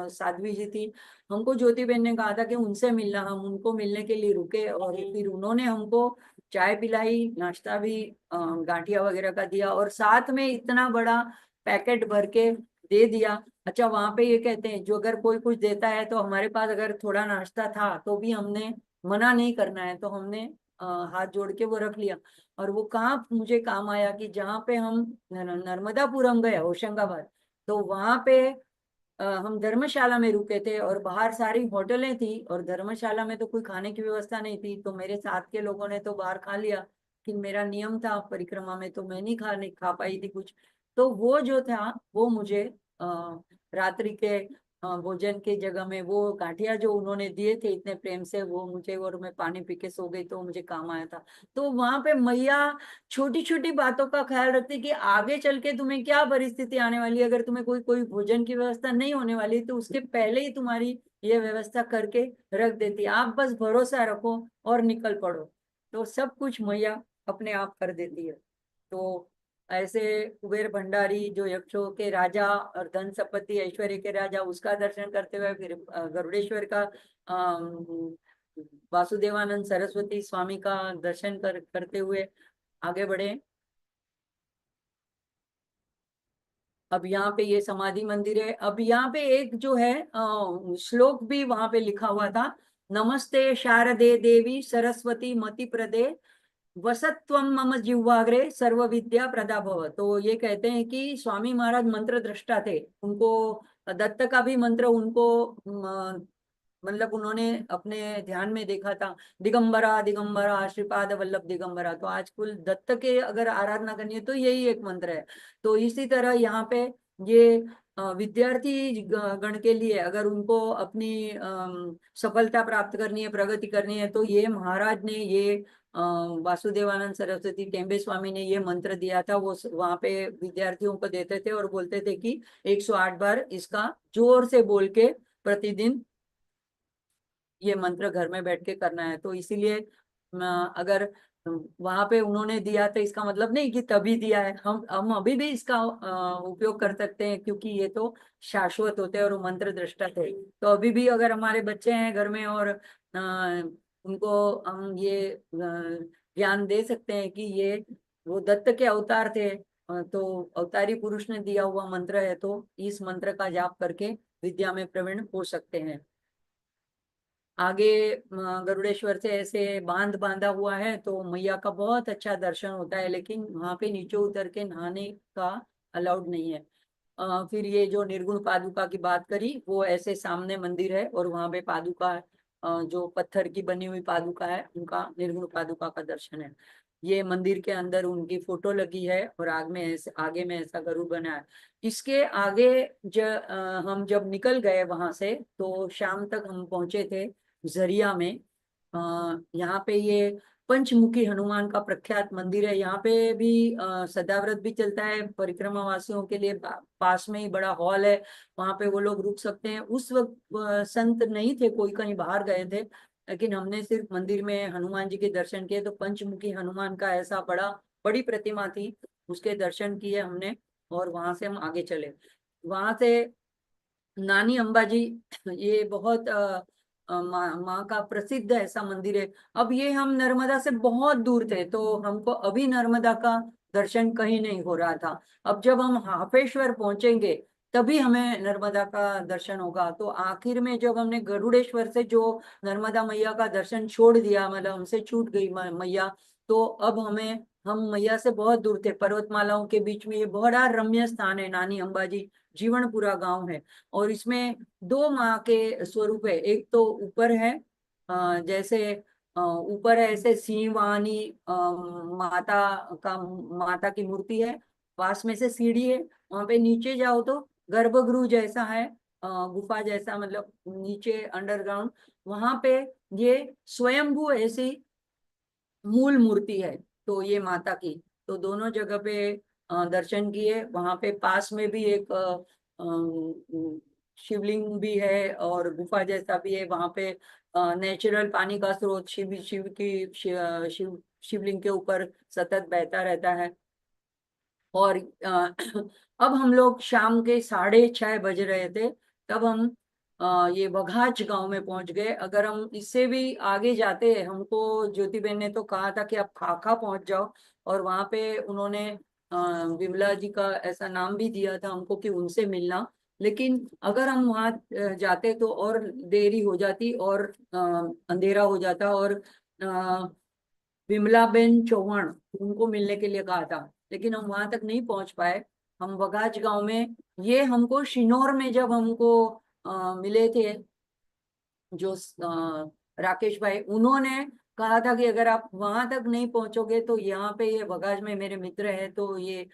साध्वी जी थी, हमको ज्योति बहन ने कहा था कि उनसे मिलना। हम उनको मिलने के लिए रुके, और फिर उन्होंने हमको चाय पिलाई, नाश्ता भी गांठिया वगैरह का दिया, और साथ में इतना बड़ा पैकेट भर के दे दिया। अच्छा, वहां पे ये कहते हैं, जो अगर कोई कुछ देता है तो हमारे पास अगर थोड़ा नाश्ता था तो भी हमने मना नहीं करना है, तो हमने हाथ जोड़ के वो रख लिया। और वो कहाँ मुझे काम आया कि जहाँ पे हम नर्मदापुरम गए, होशंगाबाद, तो वहां पे हम धर्मशाला में रुके थे, और बाहर सारी होटलें थी, और धर्मशाला में तो कोई खाने की व्यवस्था नहीं थी। तो मेरे साथ के लोगों ने तो बाहर खा लिया, कि मेरा नियम था परिक्रमा में, तो मैं नहीं खा पाई थी कुछ। तो वो जो था, वो मुझे रात्रि के भोजन के जगह में वो गांठिया जो उन्होंने दिए थे इतने प्रेम से, वो मुझे, और मैं पानी पी के सो गई, तो मुझे काम आया था। तो वहां पे मैया छोटी छोटी बातों का ख्याल रखती कि आगे चल के तुम्हें क्या परिस्थिति आने वाली है, अगर तुम्हें कोई कोई भोजन की व्यवस्था नहीं होने वाली, तो उसके पहले ही तुम्हारी ये व्यवस्था करके रख देती, आप बस भरोसा रखो और निकल पड़ो। तो सब कुछ मैया अपने आप कर देती है। तो ऐसे कुबेर भंडारी, जो यक्षों के राजा और धन संपत्ति ऐश्वर्य के राजा, उसका दर्शन करते हुए फिर गरुड़ेश्वर का, अम, वासुदेवानंद सरस्वती स्वामी का दर्शन करते हुए आगे बढ़े। अब यहाँ पे ये समाधि मंदिर है। अब यहाँ पे एक जो है श्लोक भी वहां पे लिखा हुआ था, नमस्ते शारदे देवी सरस्वती मति प्रदे वसत्वम मम जिह्वाग्रे सर्व विद्या प्रदा भव। तो ये कहते हैं कि स्वामी महाराज मंत्र दृष्टा थे, उनको दत्त का भी मंत्र उनको मतलब उन्होंने अपने ध्यान में देखा था, दिगंबरा दिगंबरा श्रीपाद वल्लभ दिगंबरा। तो आज कुल दत्त के अगर आराधना करनी है तो यही एक मंत्र है। तो इसी तरह यहाँ पे ये विद्यार्थी गण के लिए, अगर उनको अपनी सफलता प्राप्त करनी है, प्रगति करनी है, तो ये महाराज ने ये वासुदेवानंद सरस्वती टेम्बे स्वामी ने ये मंत्र दिया था। वो वहां पे विद्यार्थियों को देते थे, और बोलते थे कि 108 बार इसका जोर से बोल के प्रतिदिन ये मंत्र घर में बैठ के करना है। तो इसीलिए अगर वहां पे उन्होंने दिया, तो इसका मतलब नहीं कि तभी दिया है, हम अभी भी इसका उपयोग कर सकते हैं, क्योंकि ये तो शाश्वत होते हैं और वो मंत्र दृष्टा थे। तो अभी भी अगर हमारे बच्चे हैं घर में, और उनको हम ये ज्ञान दे सकते हैं कि ये वो दत्त के अवतार थे, तो अवतारी पुरुष ने दिया हुआ मंत्र है, तो इस मंत्र का जाप करके विद्या में प्रवीण हो सकते हैं। आगे गरुड़ेश्वर से ऐसे बांध बांधा हुआ है, तो मैया का बहुत अच्छा दर्शन होता है, लेकिन वहां पे नीचे उतर के नहाने का अलाउड नहीं है। फिर ये जो निर्गुण पादुका की बात करी, वो ऐसे सामने मंदिर है, और वहां पे पादुका जो पत्थर की बनी हुई पादुका है, उनका निर्गुण पादुका का दर्शन है। ये मंदिर के अंदर उनकी फोटो लगी है, और आगे में ऐसा गरुड़ बना है। इसके आगे हम जब निकल गए वहां से, तो शाम तक हम पहुंचे थे झरिया में। यहाँ पे ये पंचमुखी हनुमान का प्रख्यात मंदिर है। यहाँ पे भी सदाव्रत भी चलता है परिक्रमा वासियों के लिए। पास में ही बड़ा हॉल है, वहां पे वो लोग रुक सकते हैं। उस वक्त संत नहीं थे, कोई कहीं बाहर गए थे, लेकिन हमने सिर्फ मंदिर में हनुमान जी के दर्शन किए। तो पंचमुखी हनुमान का ऐसा बड़ी प्रतिमा थी, उसके दर्शन किए हमने, और वहां से हम आगे चले। वहां से नानी अंबाजी, ये बहुत माँ का प्रसिद्ध ऐसा मंदिर है। अब ये हम नर्मदा से बहुत दूर थे, तो हमको अभी नर्मदा का दर्शन कहीं नहीं हो रहा था। अब जब हम हाफेश्वर पहुंचेंगे तभी हमें नर्मदा का दर्शन होगा। तो आखिर में जब हमने गरुड़ेश्वर से जो नर्मदा मैया का दर्शन छोड़ दिया, मतलब हमसे छूट गई मैया, तो अब हम मैया से बहुत दूर थे, पर्वतमालाओं के बीच में। ये बड़ा रम्य स्थान है नानी अंबाजी, जीवनपुरा गांव है। और इसमें दो माँ के स्वरूप है। एक तो ऊपर है, जैसे ऊपर है ऐसे सिंह वाहनी माता की मूर्ति है, पास में से सीढ़ी है। वहां पे नीचे जाओ तो गर्भगृह जैसा है, गुफा जैसा, मतलब नीचे अंडरग्राउंड। वहां पे ये स्वयंभू ऐसी मूल मूर्ति है, तो ये माता की। तो दोनों जगह पे दर्शन किए। वहां पे पास में भी एक शिवलिंग भी है और गुफा जैसा भी है। वहां पे नेचुरल पानी का स्रोत शिवलिंग के ऊपर सतत बहता रहता है। और अब हम लोग शाम के 6:30 बज रहे थे, तब हम ये बघाच गांव में पहुंच गए। अगर हम इससे भी आगे जाते, हमको ज्योति बहन ने तो कहा था कि आप खाखा पहुंच जाओ, और वहां पे उन्होंने विमला जी का ऐसा नाम भी दिया था हमको कि उनसे मिलना। लेकिन अगर हम वहां जाते तो और देरी हो जाती, और अंधेरा हो जाता। और विमला बेन चौहान, उनको मिलने के लिए कहा था, लेकिन हम वहां तक नहीं पहुंच पाए। हम बगाच गांव में, ये हमको शिनोर में जब हमको मिले थे, जो राकेश भाई, उन्होंने कहा था कि अगर आप वहां तक नहीं पहुंचोगे तो यहाँ पे, ये बगाज में मेरे मित्र है, तो ये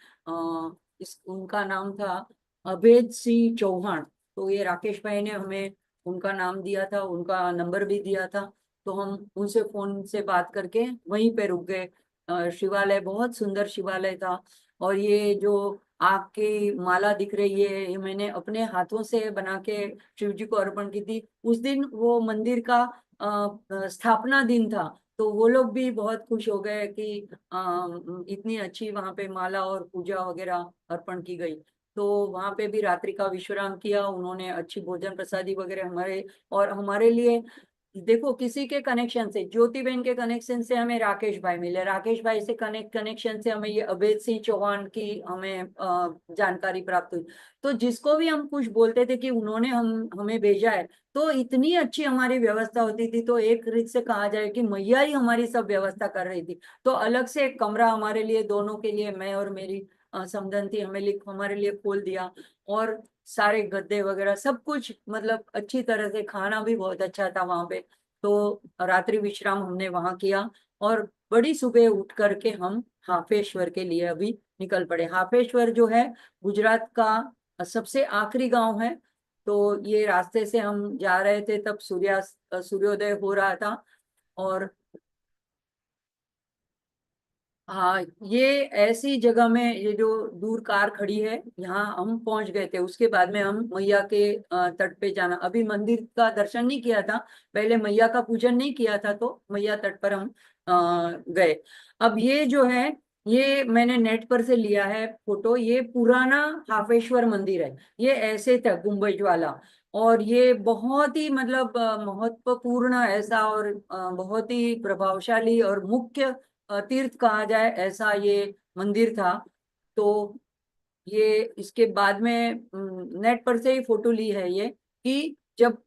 उनका नाम था अभेद सिंह चौहान। तो ये राकेश भाई ने हमें उनका नाम दिया था, उनका नंबर भी दिया था। तो हम उनसे फोन से बात करके वहीं पे रुक गए। शिवालय बहुत सुंदर शिवालय था। और ये जो आग की माला दिख रही है, ये मैंने अपने हाथों से बना के शिव जी को अर्पण की थी। उस दिन वो मंदिर का स्थापना दिन था, तो वो लोग भी बहुत खुश हो गए कि इतनी अच्छी वहां पे माला और पूजा वगैरह अर्पण की गई। तो वहां पे भी रात्रि का विश्राम किया उन्होंने, अच्छी भोजन प्रसादी वगैरह हमारे लिए। देखो, किसी के कनेक्शन से, ज्योति बहन के कनेक्शन से हमें राकेश भाई मिले, राकेश भाई से कनेक्शन से हमें ये अभेद सिंह चौहान की हमें जानकारी प्राप्त हुई। तो जिसको भी हम कुछ बोलते थे कि उन्होंने हमें भेजा है, तो इतनी अच्छी हमारी व्यवस्था होती थी। तो एक रीत से कहा जाए कि मैया ही हमारी सब व्यवस्था कर रही थी। तो अलग से एक कमरा हमारे लिए, दोनों के लिए, मैं और मेरी समधन थी, हमारे लिए खोल दिया। और सारे गद्दे वगैरह सब कुछ, मतलब अच्छी तरह से, खाना भी बहुत अच्छा था वहां पे। तो रात्रि विश्राम हमने वहां किया, और बड़ी सुबह उठ करके हम हाफेश्वर के लिए अभी निकल पड़े। हाफेश्वर जो है गुजरात का सबसे आखिरी गांव है। तो ये रास्ते से हम जा रहे थे, तब सूर्योदय हो रहा था। और हाँ, ये ऐसी जगह में, ये जो दूर कार खड़ी है, यहाँ हम पहुंच गए थे। उसके बाद में हम मैया के तट पे जाना, अभी मंदिर का दर्शन नहीं किया था, पहले मैया का पूजन नहीं किया था, तो मैया तट पर हम गए। अब ये जो है, ये मैंने नेट पर से लिया है फोटो। ये पुराना हाफेश्वर मंदिर है, ये ऐसे था गुम्बज वाला। और ये बहुत ही, मतलब महत्वपूर्ण ऐसा, और बहुत ही प्रभावशाली और मुख्य तीर्थ कहा जाए ऐसा ये मंदिर था। तो ये इसके बाद में नेट पर से ही फोटो ली है ये, कि जब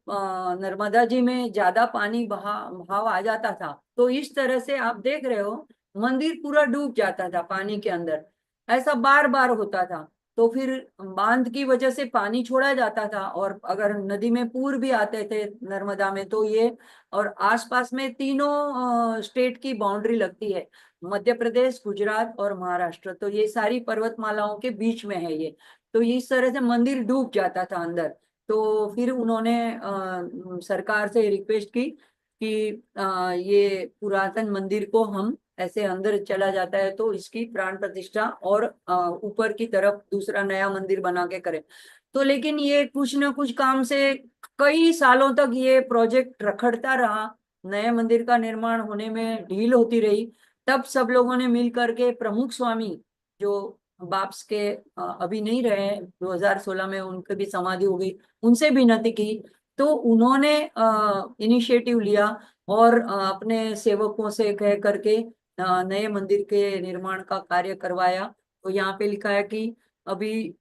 नर्मदा जी में ज्यादा पानी बहाव आ जाता था, तो इस तरह से आप देख रहे हो, मंदिर पूरा डूब जाता था पानी के अंदर। ऐसा बार बार होता था। तो फिर बांध की वजह से पानी छोड़ा जाता था, और अगर नदी में पूर भी आते थे नर्मदा में, तो ये, और आसपास में तीनों स्टेट की बाउंड्री लगती है, मध्य प्रदेश, गुजरात और महाराष्ट्र। तो ये सारी पर्वतमालाओं के बीच में है ये। तो इस तरह से मंदिर डूब जाता था अंदर। तो फिर उन्होंने सरकार से रिक्वेस्ट की कि ये पुरातन मंदिर को हम ऐसे अंदर चला जाता है तो इसकी प्राण प्रतिष्ठा और ऊपर की तरफ दूसरा नया मंदिर बना के करें। तो लेकिन ये कुछ ना कुछ काम से कई सालों तक ये प्रोजेक्ट रखड़ता रहा, नए मंदिर का निर्माण होने में ढील होती रही। तब सब लोगों ने मिल करके प्रमुख स्वामी, जो बाप्स के अभी नहीं रहे हैं, 2016 में उनकी भी समाधि हो गई, उनसे विनती की। तो उन्होंने इनिशिएटिव लिया और अपने सेवकों से कह करके नए मंदिर के निर्माण का कार्य करवाया। तो यहाँ पे लिखा है कि अभी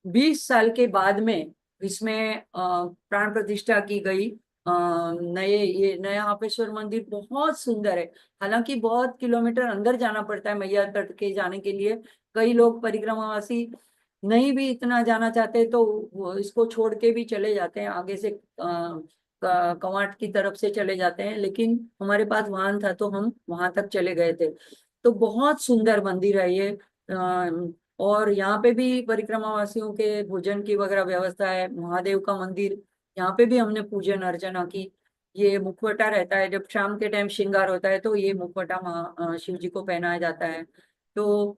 20 साल के बाद में इसमें प्राण प्रतिष्ठा की गई। ये नया हापेश्वर मंदिर बहुत सुंदर है। हालांकि बहुत किलोमीटर अंदर जाना पड़ता है मैया तट के जाने के लिए। कई लोग परिक्रमावासी नहीं भी इतना जाना चाहते तो वो इसको छोड़ के भी चले जाते हैं, आगे से कवाट की तरफ से चले जाते हैं। लेकिन हमारे पास वाहन था तो हम वहां तक चले गए थे। तो बहुत सुंदर मंदिर है ये। और यहाँ पे भी परिक्रमावासियों के भोजन की वगैरह व्यवस्था है। महादेव का मंदिर, यहाँ पे भी हमने पूजन अर्चना की। ये मुखवटा रहता है, जब शाम के टाइम श्रृंगार होता है तो ये मुखवटा शिव जी को पहनाया जाता है। तो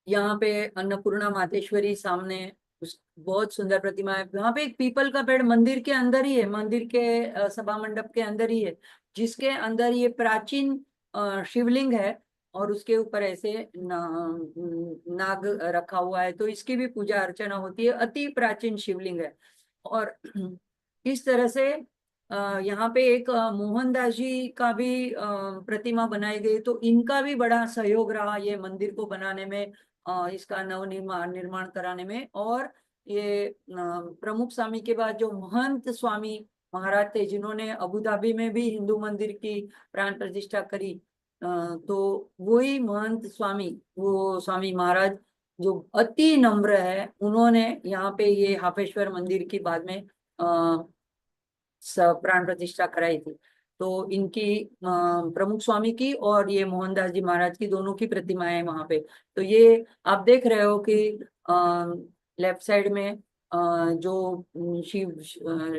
यहाँ पे अन्नपूर्णा मातेश्वरी सामने बहुत सुंदर प्रतिमा है। यहाँ पे एक पीपल का पेड़ मंदिर के अंदर ही है, मंदिर के सभा मंडप के अंदर ही है, जिसके अंदर ये प्राचीन शिवलिंग है और उसके ऊपर ऐसे नाग रखा हुआ है। तो इसकी भी पूजा अर्चना होती है। अति प्राचीन शिवलिंग है। और इस तरह से यहाँ पे एक मोहनदास जी का भी प्रतिमा बनाई गई। तो इनका भी बड़ा सहयोग रहा ये मंदिर को बनाने में, इसका नवनिर्माण निर्माण कराने में। और ये प्रमुख स्वामी के बाद जो महंत स्वामी महाराज थे, जिन्होंने अबू धाबी में भी हिंदू मंदिर की प्राण प्रतिष्ठा करी, तो वही महंत स्वामी, वो स्वामी महाराज जो अति नम्र है, उन्होंने यहाँ पे ये हापेश्वर मंदिर की बाद में प्राण प्रतिष्ठा कराई थी। तो इनकी प्रमुख स्वामी की और ये मोहनदास जी महाराज की दोनों की प्रतिमाएं वहां पे। तो ये आप देख रहे हो कि लेफ्ट साइड में जो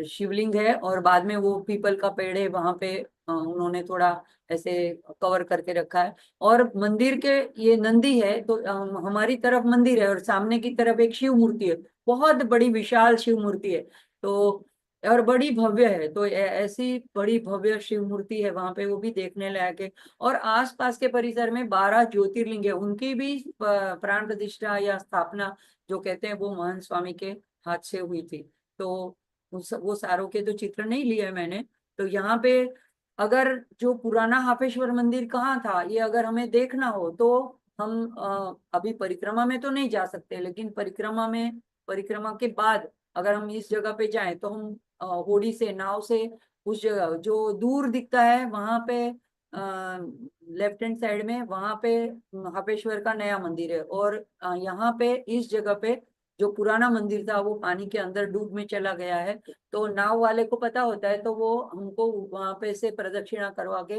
शिवलिंग है और बाद में वो पीपल का पेड़ है, वहां पे उन्होंने थोड़ा ऐसे कवर करके रखा है। और मंदिर के ये नंदी है, तो हमारी तरफ मंदिर है और सामने की तरफ एक शिव मूर्ति है, बहुत बड़ी विशाल शिव मूर्ति है। तो और बड़ी भव्य है। तो ऐसी बड़ी भव्य शिव मूर्ति है वहां पे, वो भी देखने लायक है। और आसपास के परिसर में 12 ज्योतिर्लिंग है, उनकी भी प्राण प्रतिष्ठा या स्थापना जो कहते हैं वो महान स्वामी के हाथ से हुई थी। तो वो सारों के तो चित्र नहीं लिए है मैंने। तो यहाँ पे अगर जो पुराना हापेश्वर मंदिर कहाँ था, ये अगर हमें देखना हो तो हम अभी परिक्रमा में तो नहीं जा सकते, लेकिन परिक्रमा के बाद अगर हम इस जगह पे जाएं तो हम होड़ी से, नाव से उस जगह जो दूर दिखता है वहां पे लेफ्ट हैंड साइड में, वहां पे हापेश्वर का नया मंदिर है। और यहाँ पे इस जगह पे जो पुराना मंदिर था वो पानी के अंदर डूब में चला गया है। तो नाव वाले को पता होता है तो वो हमको वहां पे से प्रदक्षिणा करवा के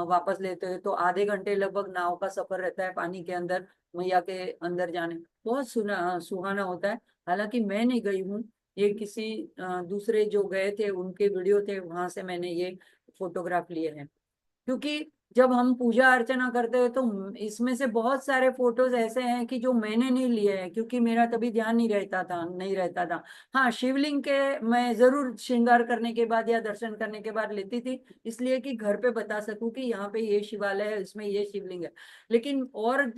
वापस लेते हैं। तो आधे घंटे लगभग नाव का सफर रहता है पानी के अंदर, मैया के अंदर जाने। बहुत सुहाना होता है। हालांकि मैं नहीं गई हूँ, ये किसी दूसरे जो गए थे उनके वीडियो थे, वहां से मैंने ये फोटोग्राफ लिए हैं। क्योंकि जब हम पूजा अर्चना करते हैं तो इसमें से बहुत सारे फोटोज ऐसे हैं कि जो मैंने नहीं लिए हैं, क्योंकि मेरा तभी ध्यान नहीं रहता था। हाँ, शिवलिंग के मैं जरूर श्रृंगार करने के बाद या दर्शन करने के बाद लेती थी, इसलिए कि घर पे बता सकूं कि यहाँ पे ये शिवालय है, इसमें ये शिवलिंग है। लेकिन और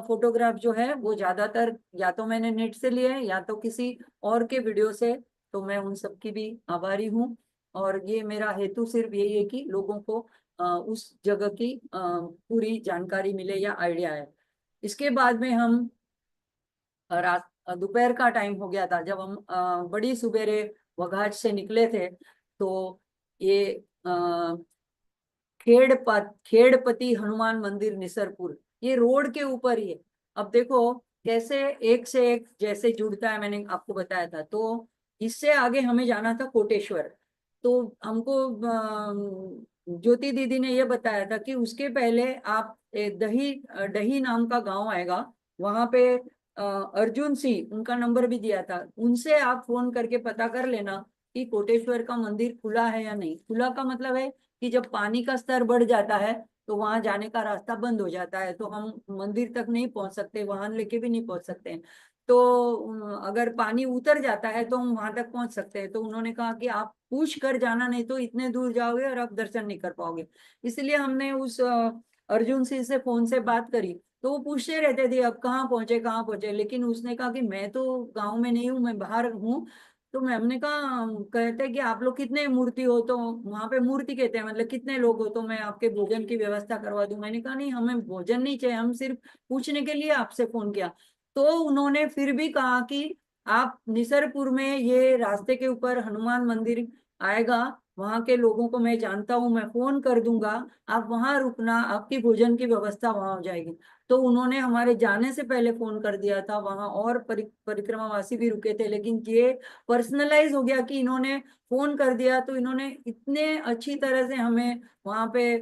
फोटोग्राफ जो है वो ज्यादातर या तो मैंने नेट से लिए हैं या तो किसी और के वीडियो से। तो मैं उन सबकी भी आभारी हूँ। और ये मेरा हेतु सिर्फ यही है कि लोगों को उस जगह की पूरी जानकारी मिले या आइडिया है। इसके बाद में हम रात दोपहर का टाइम हो गया था जब हम बड़ी सुबेरे वघाज से निकले थे। तो ये खेड़पति हनुमान मंदिर निसरपुर, ये रोड के ऊपर ही है। अब देखो कैसे एक से एक जैसे जुड़ता है, मैंने आपको बताया था। तो इससे आगे हमें जाना था कोटेश्वर। तो हमको ज्योति दीदी ने यह बताया था कि उसके पहले आप दही दही नाम का गांव आएगा, वहां पे अर्जुन सिंह, उनका नंबर भी दिया था, उनसे आप फोन करके पता कर लेना कि कोटेश्वर का मंदिर खुला है या नहीं। खुला का मतलब है कि जब पानी का स्तर बढ़ जाता है तो वहां जाने का रास्ता बंद हो जाता है, तो हम मंदिर तक नहीं पहुंच सकते, वाहन लेके भी नहीं पहुंच सकते हैं। तो अगर पानी उतर जाता है तो हम वहां तक पहुंच सकते हैं। तो उन्होंने कहा कि आप पूछ कर जाना, नहीं तो इतने दूर जाओगे और आप दर्शन नहीं कर पाओगे। इसलिए हमने उस अर्जुन सिंह से फोन से बात करी, तो वो पूछते रहते थे अब कहाँ पहुंचे कहाँ पहुंचे, लेकिन उसने कहा कि मैं तो गांव में नहीं हूँ, मैं बाहर हूँ। तो मैं हमने कहा, कहते हैं कि आप लोग कितने मूर्ति हो, तो वहां पे मूर्ति कहते हैं मतलब कितने लोग हो, तो मैं आपके भोजन की व्यवस्था करवा दूं। मैंने कहा नहीं, हमें भोजन नहीं चाहिए, हम सिर्फ पूछने के लिए आपसे फोन किया। तो उन्होंने फिर भी कहा कि आप निसरपुर में, ये रास्ते के ऊपर हनुमान मंदिर आएगा, वहां के लोगों को मैं जानता हूँ, मैं फोन कर दूंगा, आप वहां रुकना, आपकी भोजन की व्यवस्था वहां हो जाएगी। तो उन्होंने हमारे जाने से पहले फोन कर दिया था वहां, और परिक्रमावासी भी रुके थे, लेकिन ये पर्सनलाइज हो गया कि इन्होंने फोन कर दिया, तो इन्होंने इतने अच्छी तरह से हमें वहां पे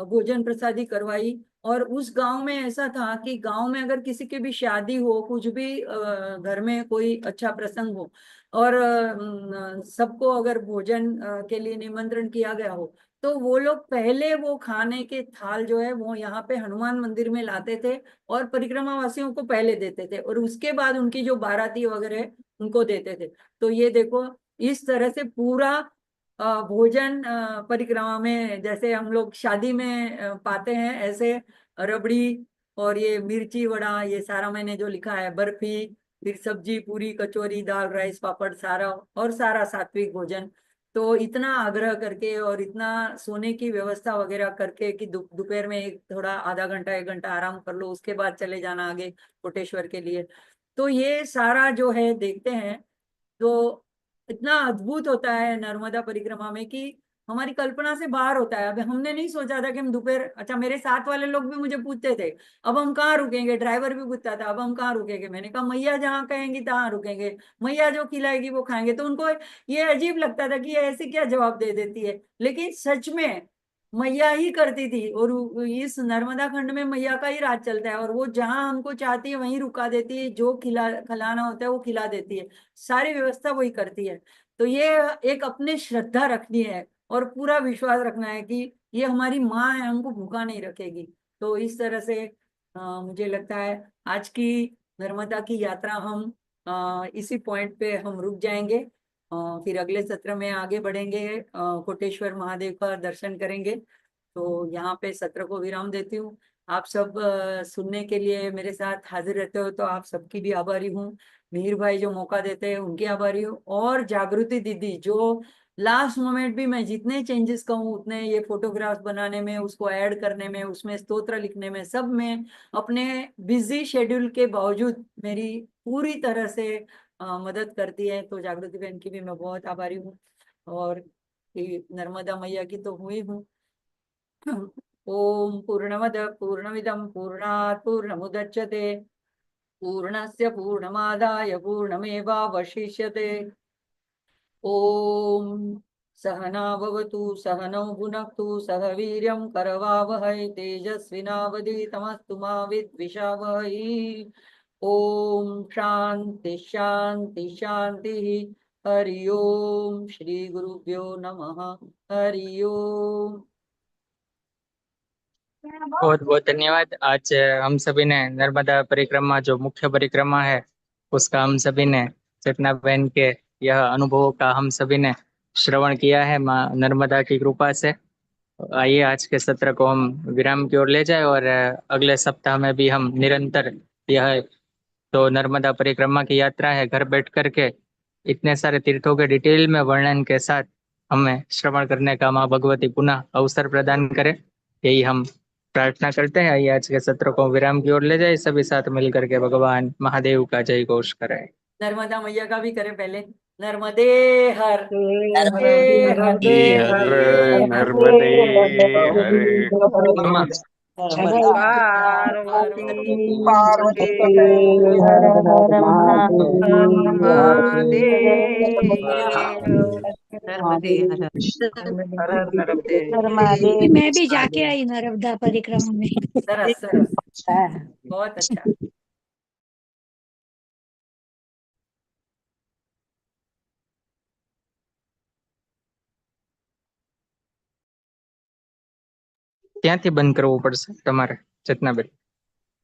भोजन प्रसादी करवाई। और उस गांव में ऐसा था कि गांव में अगर किसी की भी शादी हो, कुछ भी घर में कोई अच्छा प्रसंग हो, और सबको अगर भोजन के लिए निमंत्रण किया गया हो, तो वो लोग पहले वो खाने के थाल जो है वो यहाँ पे हनुमान मंदिर में लाते थे, और परिक्रमा वासियों को पहले देते थे, और उसके बाद उनकी जो बाराती वगैरह है उनको देते थे। तो ये देखो, इस तरह से पूरा भोजन परिक्रमा में, जैसे हम लोग शादी में पाते हैं, ऐसे रबड़ी और ये मिर्ची वड़ा, ये सारा मैंने जो लिखा है, बर्फी, फिर सब्जी पूरी कचौरी दाल राइस पापड़, सारा और सारा सात्विक भोजन। तो इतना आग्रह करके और इतना सोने की व्यवस्था वगैरह करके कि दोपहर में एक थोड़ा आधा घंटा 1 घंटा आराम कर लो, उसके बाद चले जाना आगे कोटेश्वर के लिए। तो ये सारा जो है देखते हैं, तो इतना अद्भुत होता है नर्मदा परिक्रमा में कि हमारी कल्पना से बाहर होता है। अब हमने नहीं सोचा था कि हम दोपहर, अच्छा मेरे साथ वाले लोग भी मुझे पूछते थे अब हम कहाँ रुकेंगे, ड्राइवर भी पूछता था अब हम कहाँ रुकेंगे। मैंने कहा मैया जहाँ कहेंगी तहाँ रुकेंगे, मैया जो खिलाएगी वो खाएंगे। तो उनको ये अजीब लगता था कि ये ऐसे क्या जवाब दे देती है, लेकिन सच में मैया ही करती थी। और इस नर्मदा खंड में मैया का ही राज चलता है, और वो जहां हमको चाहती है वहीं रुका देती है, जो खिलाना होता है वो खिला देती है, सारी व्यवस्था वही करती है। तो ये एक अपने श्रद्धा रखनी है और पूरा विश्वास रखना है कि ये हमारी माँ है, हमको भूखा नहीं रखेगी। तो इस तरह से मुझे लगता है आज की नर्मदा की यात्रा हम इसी पॉइंट पे हम रुक जाएंगे। फिर अगले सत्र में आगे बढ़ेंगे, कोटेश्वर महादेव का दर्शन करेंगे। तो यहाँ पे सत्र को विराम देती हूँ। आप सब सुनने के लिए मेरे साथ हाजिर रहते हो, तो आप सबकी भी आभारी हूँ। मिहिर भाई जो मौका देते हैं उनकी आभारी हूँ, और जागृति दीदी जो लास्ट मोमेंट भी, मैं जितने चेंजेस कहूँ उतने, ये फोटोग्राफ्स बनाने में, उसको ऐड करने में, उसमें स्तोत्र लिखने में, सब में अपने बिजी शेड्यूल के बावजूद मेरी पूरी तरह से मदद करती है। तो जागृति बहन की भी मैं बहुत आभारी हूँ। और ये नर्मदा मैया की तो हुई हूँ। ओम पूर्णमद पूर्णमिदं पूर्णात् पूर्णमुदच्यते पूर्णस्य पूर्णमादाय पूर्णमेवावशिष्यते। ओम सहना भवतु सहनौ भुनक्तु सह वीर्यं करवावहै तेजस्विनावधीतमस्तु मा विद्विषावहै। ओम शांति शांति शांति। हरि ओम श्री गुरुभ्यो नमः। हरि ओम। बहुत बहुत धन्यवाद। आज हम सभी ने नर्मदा परिक्रमा, जो मुख्य परिक्रमा है, उसका हम सभी ने चेतना बहन के यह अनुभवों का हम सभी ने श्रवण किया है माँ नर्मदा की कृपा से। आइए आज के सत्र को हम विराम की ओर ले जाए, और अगले सप्ताह में भी हम निरंतर यह तो नर्मदा परिक्रमा की यात्रा है, घर बैठ करके इतने सारे तीर्थों के डिटेल में वर्णन के साथ हमें श्रवण करने का माँ भगवती पुनः अवसर प्रदान करे, यही हम प्रार्थना करते हैं। आइए आज के सत्र को विराम की ओर ले जाए, सभी साथ मिलकर के भगवान महादेव का जय घोष करें। नर्मदा मैया का भी करें पहले। नर्मदे हर, नर्मदे नर्मदे हर, हरे हर नर्मदे नर्मदे हरे नमः पार्वती पार्वती पते। हर हर महादेव नर्मदे हर हर हर नर्मदे। मैं भी जाके आई नर्मदा परिक्रमा में। सरस सरस, बहुत अच्छा। ત્યાંથી બંધ કરવું પડશે તમારે ચેતનાબેન.